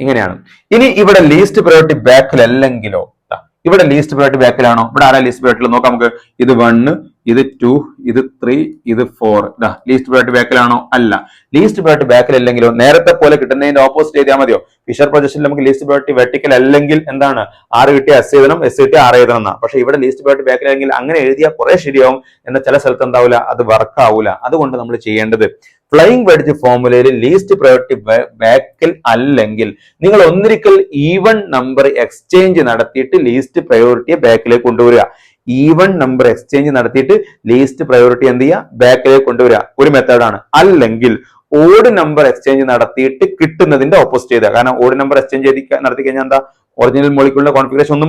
ഇങ്ങനെയാണ്. ഇനി ഇവിടെ ലീസ്റ്റ് പ്രയോറിറ്റി ബാക്കിൽ അല്ലെങ്കിലോ? ഇവിടെ ലീസ്റ്റ് പ്രയോറിറ്റി ബാക്കിലാണോ? ഇവിടെ ആരാ ലീസ്റ്റ് പ്രയോറിറ്റി? നോക്കാം നമുക്ക്. ഇത് 1, ഇത് 2, ഇത് 3, ഇത് 4. ലീസ്റ്റ് പ്രയോറിറ്റി ബാക്കിലാണോ? അല്ല. ലീസ്റ്റ് പ്രയോറിറ്റി ബാക്കിൽ അല്ലെങ്കിലോ? നേരത്തെ പോലെ കിട്ടുന്നതിന്റെ ഓപ്പോസിറ്റ് ചെയ്താൽ മതിയോ? ഫിഷർ പ്രൊജക്ഷനിൽ നമുക്ക് ലീസ്റ്റ് പ്രയോറിറ്റി വെർട്ടിക്കൽ അല്ലെങ്കിൽ എന്താണ്? R കിട്ടിയ S എഴുതണം, S കിട്ടിയ R എഴുതണം എന്നാ. പക്ഷെ ഇവിടെ ലീസ്റ്റ് പ്രയോറിറ്റി ബാക്കിൽ അല്ലെങ്കിൽ അങ്ങനെ എഴുതിയാൽ കുറെ ശരിയാവും, എന്നാൽ ചില സ്ഥലത്ത് എന്താവില്ല, അത് വർക്ക് ആവൂല. അതുകൊണ്ട് നമ്മൾ ചെയ്യേണ്ടത് ഫ്ലൈയിങ് വെഡ്ജ് ഫോർമുലയിൽ ലീസ്റ്റ് പ്രയോറിറ്റി ബാക്കിൽ അല്ലെങ്കിൽ നിങ്ങൾ ഒന്നിരിക്കൽ ഈവൺ നമ്പർ എക്സ്ചേഞ്ച് നടത്തിയിട്ട് ലീസ്റ്റ് പ്രയോറിറ്റിയെ ബാക്കിലേക്ക് കൊണ്ടുവരിക. ഈവൺ നമ്പർ എക്സ്ചേഞ്ച് നടത്തിയിട്ട് ലീസ്റ്റ് പ്രയോറിറ്റി എന്ത് ചെയ്യുക? ബാക്കിലേക്ക് കൊണ്ടുവരിക. ഒരു മെത്തേഡാണ്. അല്ലെങ്കിൽ ഓഡ് നമ്പർ എക്സ്ചേഞ്ച് നടത്തിയിട്ട് കിട്ടുന്നതിന്റെ ഓപ്പോസിറ്റ് ചെയ്ത. കാരണം ഓഡ് നമ്പർ എക്സ്ചേഞ്ച് നടത്തി കഴിഞ്ഞാൽ എന്താ? ഒറിജിനൽ മോളിക്യൂളിന്റെ കോൺഫിഗറേഷൻ ഒന്ന്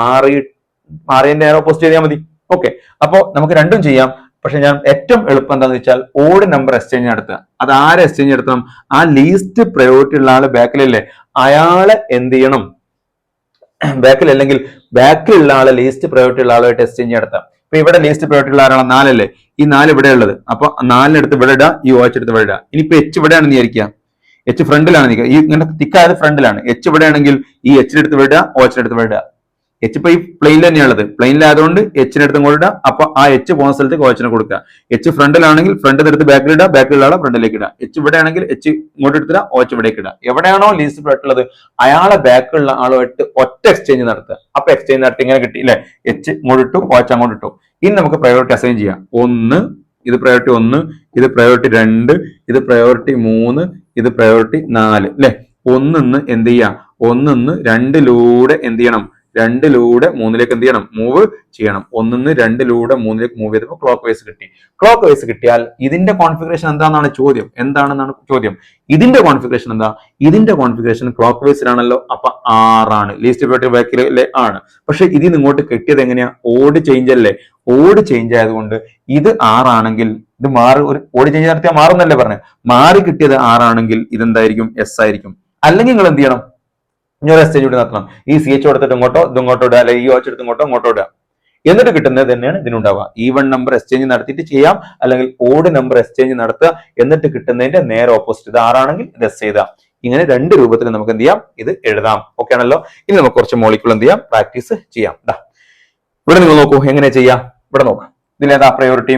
മാറിയതിന്റെ നേരെ ഓപ്പോസിറ്റ് ചെയ്താൽ മതി. ഓക്കെ, അപ്പോ നമുക്ക് രണ്ടും ചെയ്യാം. പക്ഷെ ഞാൻ ഏറ്റവും എളുപ്പം എന്താണെന്ന് വെച്ചാൽ ഓഡ് നമ്പർ എക്സ്ചേഞ്ച് നടത്തുക. അത് ആരെ എക്സ്ചേഞ്ച് നടത്തണം? ആ ലീസ്റ്റ് പ്രയോറിറ്റി ഉള്ള ആള് ബാക്കിലല്ലേ, അയാളെ എന്ത് ചെയ്യണം? ബാക്കിൽ അല്ലെങ്കിൽ ബാക്കിലുള്ള ആളെ ലീസ്റ്റ് പ്രയോറിറ്റി ഉള്ള ആളുമായിട്ട് എക്സ്ചേഞ്ച് നടത്താം. ഇപ്പൊ ഇവിടെ ലീസ്റ്റ് പ്രയോറിറ്റി ഉള്ള ആളാണ് 4 അല്ലേ? ഈ 4 ഇവിടെ ഉള്ളത്. അപ്പൊ 4 എടുത്ത് ഇവിടെ ഇടുക, ഈ OH എടുത്ത് ഇവിടെ ഇടുക. ഇനിയിപ്പോ H ഇവിടെയാണെന്ന് വിചാരിക്കുക. H ഫ്രണ്ടിലാണ് നിൽക്കുക. ഈ ഇങ്ങനെ തിക്കായത് ഫ്രണ്ടിലാണ്. H ഇവിടെയാണെങ്കിൽ ഈ H എടുത്ത് വിടുക, OH എടുത്ത് വിടുക. H ഇപ്പൊ ഈ പ്ലെയിനിൽ തന്നെയാണുള്ളത്. പ്ലെയിനിലായതുകൊണ്ട് H എടുത്ത് ഇങ്ങോട്ട്. അപ്പൊ ആ H പോകുന്ന സ്ഥലത്തേക്ക് OH കൊടുക്കുക. H ഫ്രണ്ടിലാണെങ്കിൽ ഫ്രണ്ട് എടുത്ത് ബാക്കിലിടുക, ബാക്കിലുള്ള ആളെ ഫ്രണ്ടിലേക്ക് ഇടുക. H ഇവിടെ ആണെങ്കിൽ H ഇങ്ങോട്ട് എടുത്തിടുക, OH ഇവിടേക്ക് ഇടുക. എവിടെയാണോ ലീസ്റ്റ് പ്രയോറിറ്റി ഉള്ളത് അയാളെ ബാക്കിലുള്ള ആളുമായിട്ട് ഒറ്റ എക്സ്ചേഞ്ച് നടത്തുക. അപ്പൊ എക്സ്ചേഞ്ച് നടത്തി ഇങ്ങനെ കിട്ടി അല്ലെ? H ഇങ്ങോട്ട് ഇട്ടു, OH അങ്ങോട്ട് ഇട്ടു. ഇനി നമുക്ക് പ്രയോറിറ്റി അസൈൻ ചെയ്യാം. 1, ഇത് പ്രയോറിറ്റി 1, ഇത് പ്രയോറിറ്റി 2, ഇത് പ്രയോറിറ്റി 3, ഇത് പ്രയോറിറ്റി 4 അല്ലെ? 1 എന്ത് ചെയ്യാം? 1 2 എന്ത് ചെയ്യണം? 2 3 എന്ത് ചെയ്യണം? മൂവ് ചെയ്യണം. 1 2 3 മൂവ് ചെയ്തപ്പോൾ ക്ലോക്ക് വൈസ് കിട്ടി. ക്ലോക്ക് വൈസ് കിട്ടിയാൽ ഇതിന്റെ കോൺഫിഗറേഷൻ എന്താണെന്നാണ് ചോദ്യം. എന്താണെന്നാണ് ചോദ്യം? ഇതിന്റെ കോൺഫിഗറേഷൻ എന്താ? ഇതിന്റെ കോൺഫിഗറേഷൻ ക്ലോക്ക് വൈസിലാണല്ലോ. അപ്പൊ R ആണ്. ലീസ്റ്റ് പ്രയോറിറ്റി ബാക്കിലെ ആണ്. പക്ഷെ ഇതിന് ഇങ്ങോട്ട് കിട്ടിയത് എങ്ങനെയാ? ഓഡ് ചേഞ്ച് അല്ലേ? ഓഡ് ചേഞ്ച് ആയതുകൊണ്ട് ഇത് R ആണെങ്കിൽ ഇത് ഒരു ഓഡ് ചേഞ്ച് നടത്തിയാൽ മാറുന്നല്ലേ പറഞ്ഞത്? മാറി കിട്ടിയത് R ആണെങ്കിൽ ഇതെന്തായിരിക്കും? S ആയിരിക്കും. അല്ലെങ്കിൽ നിങ്ങൾ എന്ത് ചെയ്യണം? ഇനി എക്സ്ചേഞ്ച് കൂടി നടത്തണം. ഈ CH കൊടുത്തിട്ട് ഇങ്ങോട്ടോ ഇങ്ങോട്ടോ ഇടുക, അല്ലെങ്കിൽ ഈ OH എടുത്ത് ഇങ്ങോട്ടോ ഇടുക. എന്നിട്ട് കിട്ടുന്നത് തന്നെയാണ് ഇതിനുണ്ടാവുക. ഈവൺ നമ്പർ എക്സ്ചേഞ്ച് നടത്തിയിട്ട് ചെയ്യാം, അല്ലെങ്കിൽ ഓഡ് നമ്പർ എക്സ്ചേഞ്ച് നടത്തുക. എന്നിട്ട് കിട്ടുന്നതിന്റെ നേരെ ഓപ്പോസിറ്റ്. ഇത് R ആണെങ്കിൽ ഇത് S എഴുതാം. ഇങ്ങനെ 2 രൂപത്തിൽ നമുക്ക് എന്ത് ചെയ്യാം? ഇത് എഴുതാം. ഓക്കെ ആണല്ലോ? ഇനി നമുക്ക് കുറച്ച് മോളിക്യൂൾ എന്ത് ചെയ്യാം? പ്രാക്ടീസ് ചെയ്യാം. ഇവിടെ നിങ്ങൾ നോക്കൂ എങ്ങനെ ചെയ്യാം. ഇവിടെ നോക്കാം. ഇതിലേതാ പ്രയോറിറ്റി?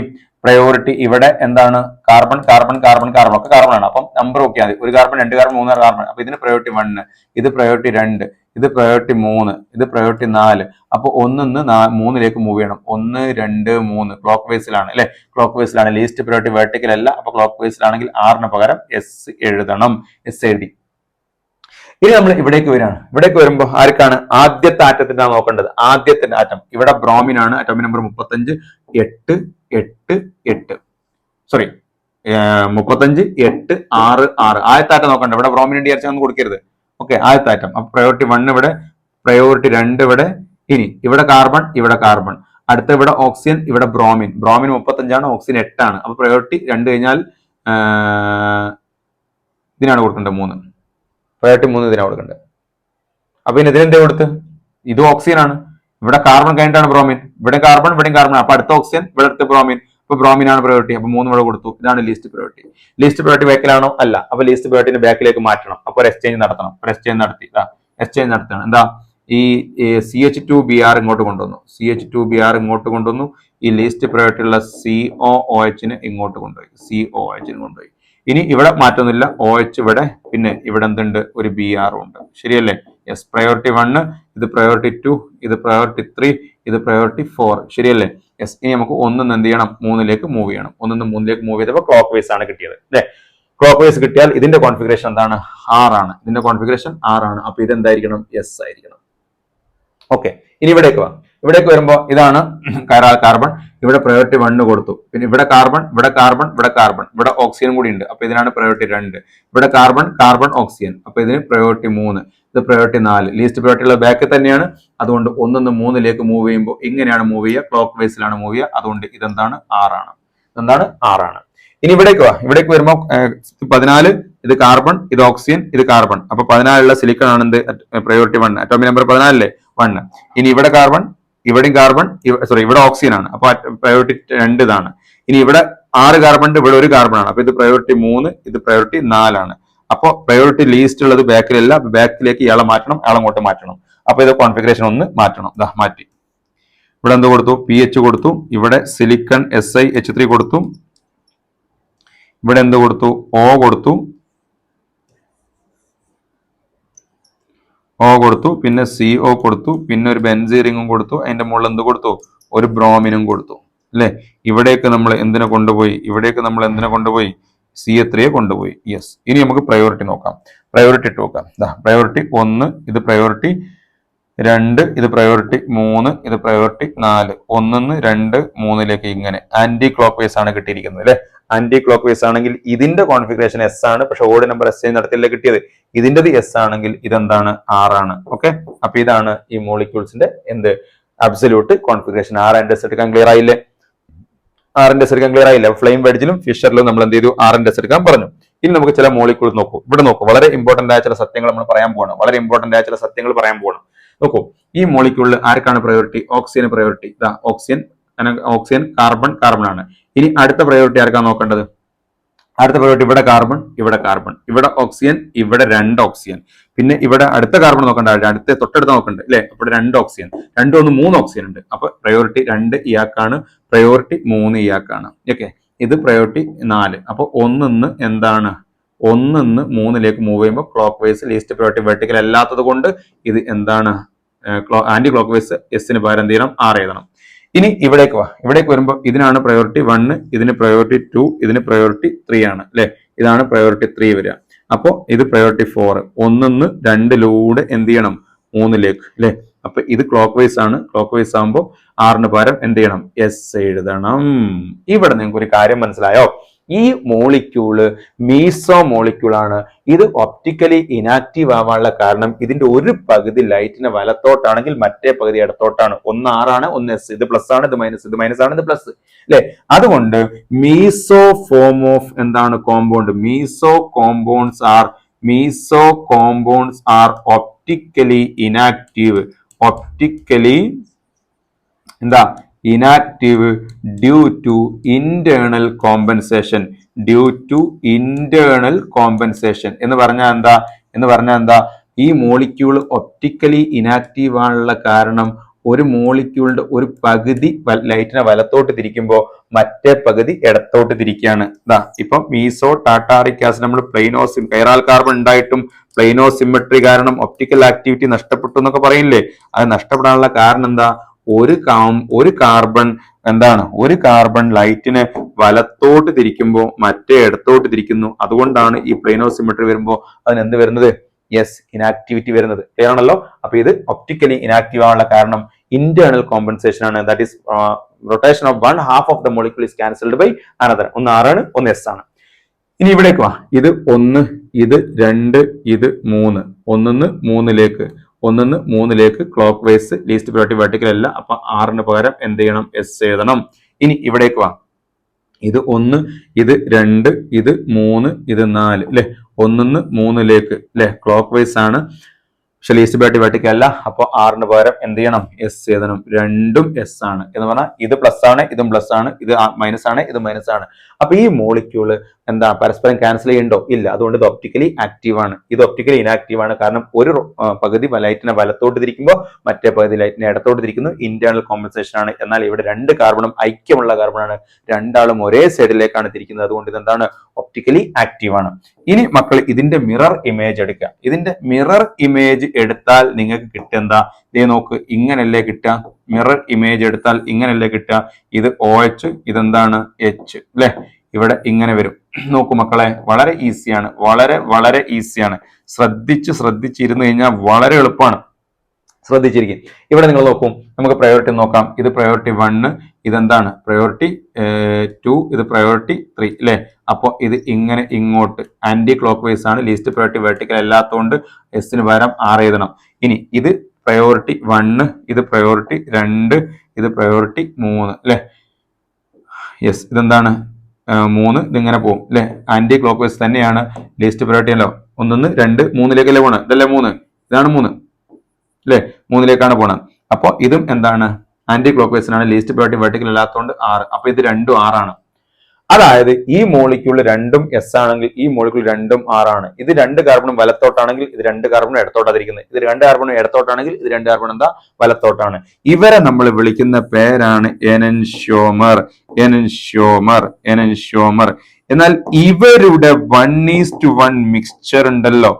ഇവിടെ എന്താണ്? കാർബൺ ഒക്കെ കാർബൺ ആണ്. അപ്പം നമ്പർ നോക്കിയാൽ മതി. 1 കാർബൺ 2 കാർബൺ 3 കാർബൺ. അപ്പൊ ഇതിന് പ്രയോറിറ്റി 1, ഇത് പ്രയോറിറ്റി 2, ഇത് പ്രയോറിറ്റി 3, ഇത് പ്രയോറിറ്റി 4. അപ്പൊ 1 3 മൂവ് ചെയ്യണം. 1 2 3 ക്ലോക്ക് വൈസിലാണ് അല്ലെ? ക്ലോക്ക് വൈസിലാണ്. ലീസ്റ്റ് പ്രയോറിറ്റി വെർട്ടിക്കൽ അല്ല. അപ്പൊ ക്ലോക്ക് വൈസിലാണെങ്കിൽ R പകരം S എഴുതണം. S എഴുതി. ഇനി നമ്മൾ ഇവിടേക്ക് വരികയാണ്. ഇവിടേക്ക് വരുമ്പോൾ ആർക്കാണ് ആദ്യത്തെ ആറ്റത്തിന്റെ നോക്കേണ്ടത്? ആദ്യത്തെ ആറ്റം ഇവിടെ ബ്രോമിൻ ആണ്. Atomic number 35 8 8 8 sorry 35 8 6 6. ആദ്യത്തെ ആറ്റം നോക്കണ്ട. ഇവിടെ ബ്രോമിൻ ഡിആർസി ഒന്നും കൊടുക്കരുത്. ഓക്കെ, ആദ്യത്തെ ആറ്റം. അപ്പൊ പ്രയോറിറ്റി 1 ഇവിടെ, പ്രയോറിറ്റി 2 ഇവിടെ. ഇനി ഇവിടെ കാർബൺ, ഇവിടെ കാർബൺ. അടുത്ത ഇവിടെ ഓക്സിജൻ, ഇവിടെ ബ്രോമിൻ. ബ്രോമിൻ 35 ഓക്സിജൻ 8 ആണ്. അപ്പൊ പ്രയോറിറ്റി 2 കഴിഞ്ഞാൽ ഇതിനാണ് കൊടുക്കേണ്ടത് 3. പ്രയോറിറ്റി 3 ഇതിനാണ് കൊടുക്കേണ്ടത്. അപ്പൊ ഇനി ഇതിനെന്താ കൊടുത്ത്? ഇത് ഓക്സിജൻ ആണ്. ഇവിടെ കാർബൺ കഴിഞ്ഞിട്ടാണ് ബ്രോമിൻ. ഇവിടെ കാർബൺ, ഇവിടെയും കാർബൺ. അപ്പൊ അടുത്ത ഓക്സിജൻ, ഇവിടെ അടുത്ത ബ്രോമിൻ. അപ്പൊ ബ്രോമിൻ ആണ് പ്രയോറിറ്റി. അപ്പൊ 3 ഇവിടെ കൊടുത്തു. ഇതാണ് ലീസ്റ്റ് പ്രയോറിറ്റി. ലീസ്റ്റ് പ്രയോറിറ്റി ബാക്കിലാണോ? അല്ല. അപ്പൊ ലീസ്റ്റ് പ്രയോറിറ്റിന്റെ ബാക്കിലേക്ക് മാറ്റണം. അപ്പൊ ഒരു എക്സ്ചേഞ്ച് നടത്തണം. ഒരു എക്സ്ചേഞ്ച് നടത്തി. എക്സ്ചേഞ്ച് നടത്തണം. എന്താ? ഈ CH2Br ഇങ്ങോട്ട് കൊണ്ടുവന്നു. CH2Br ഇങ്ങോട്ട് കൊണ്ടുവന്നു. ഈ ലീസ്റ്റ് പ്രയോറിറ്റി ഉള്ള COOHന് ഇങ്ങോട്ട് കൊണ്ടുപോയി. COOHന് കൊണ്ടുപോയി. ഇനി ഇവിടെ മാറ്റൊന്നുമില്ല. OH ഇവിടെ, പിന്നെ ഇവിടെ എന്തുണ്ട്? ഒരു Br ഉണ്ട്. ശരിയല്ലേ? യെസ്. പ്രയോറിറ്റി 1, ഇത് പ്രയോറിറ്റി 2, ഇത് പ്രയോറിറ്റി 3, ഇത് പ്രയോറിറ്റി 4. ശരിയല്ലേ? യെസ്. ഇനി നമുക്ക് 1 എന്ത് ചെയ്യണം? 3ലേക്ക് മൂവ് ചെയ്യണം. 1 3ലേക്ക് മൂവ് ചെയ്തപ്പോൾ ക്ലോക്ക് വൈസ് ആണ് കിട്ടിയത് അല്ലെ? ക്ലോക്ക് വൈസ് കിട്ടിയാൽ ഇതിന്റെ കോൺഫിഗറേഷൻ എന്താണ്? 6 ആണ്. ഇതിന്റെ കോൺഫിഗറേഷൻ 6 ആണ്. അപ്പൊ ഇതെന്തായിരിക്കണം? യെസ് ആയിരിക്കണം. ഓക്കെ, ഇനി ഇവിടേക്ക് വാ. ഇവിടേക്ക് വരുമ്പോൾ ഇതാണ് കാർബൺ. ഇവിടെ പ്രയോറിറ്റി 1 കൊടുത്തു. പിന്നെ ഇവിടെ കാർബൺ, ഇവിടെ കാർബൺ, ഇവിടെ കാർബൺ, ഇവിടെ ഓക്സിജൻ കൂടി ഉണ്ട്. അപ്പൊ ഇതിനാണ് പ്രയോറിറ്റി 2. ഇവിടെ കാർബൺ, കാർബൺ, ഓക്സിജൻ. അപ്പൊ ഇതിന് പ്രയോറിറ്റി 3, ഇത് പ്രയോറിറ്റി 4. ലീസ്റ്റ് പ്രയോറിറ്റി ഉള്ള ബാക്ക് തന്നെയാണ്. അതുകൊണ്ട് 1 3ലേക്ക് മൂവ് ചെയ്യുമ്പോൾ ഇങ്ങനെയാണ് മൂവ് ചെയ്യുക. ക്ലോക്ക് വൈസിലാണ് മൂവ് ചെയ്യുക. അതുകൊണ്ട് ഇതെന്താണ്? 6 ആണ്. ഇതെന്താണ്? 6 ആണ്. ഇനി ഇവിടേക്ക് വാ. ഇവിടേക്ക് വരുമ്പോൾ 14, ഇത് കാർബൺ, ഇത് ഓക്സിജൻ, ഇത് കാർബൺ. അപ്പൊ 14 സിലിക്കൺ ആണ് എന്ത്? പ്രയോറിറ്റി 1. Atomic number 14 1. ഇനി ഇവിടെ കാർബൺ, ഇവിടെയും കാർബൺ, സോറി ഇവിടെ ഓക്സിജൻ ആണ്. അപ്പൊ പ്രയോറിറ്റി 2 ഇതാണ്. ഇനി ഇവിടെ 6 കാർബൺ ഉണ്ട്, ഇവിടെ ഒരു കാർബൺ ആണ്. അപ്പൊ ഇത് പ്രയോറിറ്റി 3, ഇത് പ്രയോറിറ്റി 4 ആണ്. അപ്പൊ പ്രയോറിറ്റി ലീസ്റ്റ് ഉള്ളത് ബാക്കിലല്ല. ബാക്കിലേക്ക് ഇയാളെ മാറ്റണം, ഇയാളെ അങ്ങോട്ട് മാറ്റണം. അപ്പൊ ഇത് കോൺഫിഗറേഷൻ 1 മാറ്റണം. മാറ്റി. ഇവിടെ എന്ത് കൊടുത്തു? PH കൊടുത്തു. ഇവിടെ സിലിക്കൺ SiH3 കൊടുത്തു. ഇവിടെ എന്ത് കൊടുത്തു? O കൊടുത്തു. O കൊടുത്തു. പിന്നെ CO കൊടുത്തു. പിന്നെ ഒരു ബെൻസീറിങ്ങും കൊടുത്തു. അതിന്റെ മുകളിൽ എന്ത് കൊടുത്തു? ഒരു ബ്രോമിനും കൊടുത്തു അല്ലെ? ഇവിടേക്ക് നമ്മൾ എന്തിനെ കൊണ്ടുപോയി? ഇവിടേക്ക് നമ്മൾ എന്തിനെ കൊണ്ടുപോയി? CH3 കൊണ്ടുപോയി. യെസ്. ഇനി നമുക്ക് പ്രയോറിറ്റി നോക്കാം. പ്രയോറിറ്റി ഇട്ട് നോക്കാം. പ്രയോറിറ്റി 1, ഇത് പ്രയോറിറ്റി 2, ഇത് പ്രയോറിറ്റി 3, ഇത് പ്രയോറിറ്റി 4. 1 2 3ലേക്ക് ഇങ്ങനെ ആന്റി ക്ലോക്ക് വൈസ് ആണ് കിട്ടിയിരിക്കുന്നത് അല്ലെ? ആന്റി ക്ലോക്ക് വൈസ് ആണെങ്കിൽ ഇതിന്റെ കോൺഫിഗറേഷൻ S ആണ്. പക്ഷെ ഓഡ് നമ്പർ S നടത്തില്ല കിട്ടിയത്. ഇതിൻ്റെത് S ആണെങ്കിൽ ഇതെന്താണ്? 6 ആണ്. ഓക്കെ, അപ്പൊ ഇതാണ് ഈ മോളിക്യൂൾസിന്റെ എന്ത്? Absolute configuration. 6 എടുക്കാൻ ക്ലിയർ ആയില്ലേ? 6 എടുക്കാൻ ക്ലിയർ ആയില്ല? ഫ്ലെയിം വെഡ്ജിലും ഫിഷറിലും നമ്മൾ എന്ത് ചെയ്തു? 6 എടുക്കാൻ പറഞ്ഞു. ഇനി നമുക്ക് ചില മോളിക്യൂൾസ് നോക്കൂ. ഇവിടെ നോക്കൂ. വളരെ ഇമ്പോർട്ടന്റ് ആയ ചില സത്യങ്ങൾ നമ്മൾ പറയാൻ പോകണം. വളരെ ഇമ്പോർട്ടന്റ് ആയ ചില സത്യങ്ങൾ പറയാൻ പോകണം. നോക്കൂ, ഈ മോളിക്യൂളിൽ ആർക്കാണ് പ്രയോറിറ്റി? ഓക്സിജന് പ്രയോറിറ്റി. ഓക്സിജൻ, കാർബൺ, കാർബൺ ആണ്. ഇനി അടുത്ത പ്രയോറിറ്റി ആർക്കാണ് നോക്കേണ്ടത്? അടുത്ത പ്രയോറിറ്റി ഇവിടെ കാർബൺ, ഇവിടെ കാർബൺ, ഇവിടെ ഓക്സിജൻ, ഇവിടെ 2 ഓക്സിജൻ. പിന്നെ ഇവിടെ അടുത്ത കാർബൺ നോക്കണ്ട, അടുത്ത തൊട്ടടുത്ത് നോക്കണ്ട അല്ലെ? അപ്പോൾ 2 ഓക്സിജൻ, 2 1 3 ഓക്സിജൻ ഉണ്ട്. അപ്പൊ പ്രയോറിറ്റി 2 ഇയാൾക്കാണ്, പ്രയോറിറ്റി 3 ഇയാൾക്കാണ്. ഓക്കെ, ഇത് പ്രയോറിറ്റി 4. അപ്പൊ 1 എന്താണ്? 1 3ലേക്ക് മൂവ് ചെയ്യുമ്പോൾ clock vice least priority vertical അല്ലാത്തത് കൊണ്ട് ഇത് എന്താണ്? ആന്റി ക്ലോക്ക് വൈസ് എസിന് പകരം എന്ത് ചെയ്യണം? 6 എഴുതണം. ഇനി ഇവിടേക്ക് വാ. ഇവിടേക്ക് വരുമ്പോൾ ഇതിനാണ് പ്രയോറിറ്റി 1, ഇതിന് പ്രയോറിറ്റി 2, ഇതിന് പ്രയോറിറ്റി 3 ആണ് അല്ലെ? ഇതാണ് പ്രയോറിറ്റി 3 വരിക. അപ്പോ ഇത് പ്രയോറിറ്റി 4. 1 2ലൂടെ എന്ത് ചെയ്യണം? 3ലേക്ക് അല്ലെ? അപ്പൊ ഇത് ക്ലോക്ക് വൈസ് ആണ്. ക്ലോക്ക് വൈസ് ആകുമ്പോൾ 6ന് പകരം എന്ത് ചെയ്യണം? S എഴുതണം. ഇവിടെ നിങ്ങൾക്ക് ഒരു കാര്യം മനസ്സിലായോ? ഈ മോളിക്യൂള് മീസോ മോളിക്യൂൾ ആണ്. ഇത് ഒപ്റ്റിക്കലി ഇനാക്റ്റീവ് ആവാനുള്ള കാരണം ഇതിന്റെ ഒരു പകുതി ലൈറ്റിന്റെ വലത്തോട്ടാണെങ്കിൽ മറ്റേ പകുതി ഇടത്തോട്ടാണ്. 1 R ആണ്, 1 S. ഇത് പ്ലസ് ആണ്, ഇത് മൈനസ്, ഇത് മൈനസ് ആണ്, ഇത് പ്ലസ് അല്ലെ? അതുകൊണ്ട് മീസോ ഫോം ഓഫ് എന്താണ്? Compound. Meso compounds R optically inactive. Optically എന്താ? inactive due to internal compensation. Due to internal compensation എന്ന് പറഞ്ഞാൽ എന്താ? ഈ മോളിക്യൂൾ ഒപ്റ്റിക്കലി ഇനാക്റ്റീവ് ആണുള്ള കാരണം ഒരു മോളിക്യൂളിന്റെ ഒരു പകുതി ലൈറ്റിനെ വലത്തോട്ട് തിരിക്കുമ്പോൾ മറ്റേ പകുതി ഇടത്തോട്ട് തിരിക്കുകയാണ്. ഇപ്പം മീസോ ടാറ്റാറിക് ആസിഡ് നമ്മൾ കൈറാൽ കാർബൺ ഉണ്ടായിട്ടും പ്ലെയിനോ സിമെട്രി കാരണം ഒപ്റ്റിക്കൽ ആക്ടിവിറ്റി നഷ്ടപ്പെട്ടു എന്നൊക്കെ പറയില്ലേ? അത് നഷ്ടപ്പെടാനുള്ള കാരണം എന്താ? ഒരു കാർബൺ എന്താണ്? ഒരു കാർബൺ ലൈറ്റിനെ വലത്തോട്ട് തിരിക്കുമ്പോൾ മറ്റേ ഇടത്തോട്ട് തിരിക്കുന്നു. അതുകൊണ്ടാണ് ഈ പ്ലെയിനോ സിമെട്രി വരുമ്പോൾ അതിന് എന്ത് വരുന്നത്? യെസ് ഇനാക്ടിവിറ്റി വരുന്നത്. ക്ലിയർ ആണല്ലോ? അപ്പൊ ഇത് ഒപ്റ്റിക്കലി ഇനാക്റ്റീവ് ആവാനുള്ള കാരണം ഇന്റേണൽ കോമ്പൻസേഷൻ ആണ്. That is rotation of one half of the molecule is cancelled by another. ഒന്ന് R ആണ്, ഒന്ന് S ആണ്. ഇനി ഇവിടേക്ക് വാ. ഇത് 1, ഇത് 2, ഇത് 3. 1 3ലേക്ക്, 1 3ലേക്ക് clock vice least priority vertical അല്ല. അപ്പൊ R പകരം എന്ത് ചെയ്യണം? S എഴുതണം. ഇനി ഇവിടേക്ക് വാ. ഇത് 1, ഇത് 2, ഇത് 3, ഇത് 4 അല്ലെ. 1 3ലേക്ക് അല്ലെ, ക്ലോക്ക് വൈസ് ആണ്, പക്ഷെ ലീസ്റ്റ് പ്രയോറിറ്റി വെർട്ടിക്കൽ അല്ല. അപ്പൊ R പകരം എന്ത് ചെയ്യണം? S എഴുതണം. രണ്ടും S ആണ് എന്ന് പറഞ്ഞാൽ ഇത് പ്ലസ് ആണ്, ഇതും പ്ലസ് ആണ്, ഇത് മൈനസ് ആണ്, ഇത് മൈനസ് ആണ്. അപ്പൊ ഈ മോളിക്യൂള് എന്താ പരസ്പരം ക്യാൻസൽ ചെയ്യണ്ടോ? ഇല്ല. അതുകൊണ്ട് ഇത് ഒപ്റ്റിക്കലി ആക്റ്റീവ് ആണ്. ഇത് ഒപ്റ്റിക്കലി ഇനാക്റ്റീവ് ആണ്. കാരണം ഒരു പകുതി ലൈറ്റിനെ വലത്തോട്ട് തിരിക്കുമ്പോൾ മറ്റേ പകുതി ലൈറ്റിനെ ഇടത്തോട്ട് തിരിക്കുന്നു. ഇന്റേണൽ കോമ്പൻസേഷൻ ആണ്. എന്നാൽ ഇവിടെ രണ്ട് കാർബണും ഐക്യമുള്ള കാർബണാണ്. രണ്ടാളും ഒരേ സൈഡിലേക്കാണ് തിരിക്കുന്നത്. അതുകൊണ്ട് ഇതെന്താണ്? ഒപ്റ്റിക്കലി ആക്റ്റീവ് ആണ്. ഇനി മക്കൾ ഇതിന്റെ മിറർ ഇമേജ് എടുക്കുക. ഇതിന്റെ മിറർ ഇമേജ് എടുത്താൽ നിങ്ങൾക്ക് കിട്ടുക എന്താ? ഇതേ നോക്ക്, ഇങ്ങനല്ലേ കിട്ടുക? മിറർ ഇമേജ് എടുത്താൽ ഇങ്ങനല്ലേ കിട്ടുക? ഇത് OH, ഇതെന്താണ്? H അല്ലെ. ഇവിടെ ഇങ്ങനെ വരും. നോക്കൂ മക്കളെ, വളരെ ഈസിയാണ്, വളരെ ഈസിയാണ്. ശ്രദ്ധിച്ചിരുന്നു കഴിഞ്ഞാൽ വളരെ എളുപ്പമാണ്. ശ്രദ്ധിച്ചിരിക്കും. ഇവിടെ നിങ്ങൾ നോക്കും, നമുക്ക് പ്രയോറിറ്റി നോക്കാം. ഇത് പ്രയോറിറ്റി 1, ഇതെന്താണ്? പ്രയോറിറ്റി 2, ഇത് പ്രയോറിറ്റി 3 അല്ലെ. അപ്പൊ ഇത് ഇങ്ങനെ ഇങ്ങോട്ട് ആന്റി ക്ലോക്ക് വൈസ് ആണ്. ലീസ്റ്റ് പ്രയോറിറ്റി വെർട്ടിക്കൽ അല്ലാത്തതുകൊണ്ട് S പകരം R എഴുതണം. ഇനി ഇത് പ്രയോറിറ്റി 1, ഇത് പ്രയോറിറ്റി 2, ഇത് പ്രയോറിറ്റി 3 അല്ലെ. യെസ്, ഇതെന്താണ്? 3. ഇതിങ്ങനെ പോകും അല്ലെ. ആന്റി ക്ലോക്ക് വൈസ് തന്നെയാണ്. ലീസ്റ്റ് പ്രയോറിറ്റി അല്ലോ. 1 2 3ലേക്കല്ലേ പോണത്? ഇതല്ലേ 3, ഇതാണ് 3 അല്ലെ. 3ലേക്കാണ് പോണത്. അപ്പൊ ഇതും എന്താണ്? ആന്റി ക്ലോക്ക് വൈസിനാണ്. ലീസ്റ്റ് പ്രയോറിറ്റി വെർട്ടിക്കൽ അല്ലാത്തതുകൊണ്ട് R. അപ്പൊ ഇത് രണ്ടും R ആണ്. അതായത് ഈ മോളിക്യൂൾ രണ്ടും S ആണെങ്കിൽ ഈ മോളിക്യൂൾ രണ്ടും R ആണ്. ഇത് 2 കാർബണും വലത്തോട്ടാണെങ്കിൽ ഇത് 2 കാർബണും ഇടത്തോട്ടായിരിക്കുന്നത്. ഇത് 2 കാർബണും ഇടത്തോട്ടാണെങ്കിൽ ഇത് 2 കാർബണും എന്താ? വലത്തോട്ടാണ്. ഇവരെ നമ്മൾ വിളിക്കുന്ന പേരാണ് എനൻഷ്യോമർ. എന്നാൽ ഇവരുടെ 1:1 മിക്സ്ചർ ഉണ്ടല്ലോ,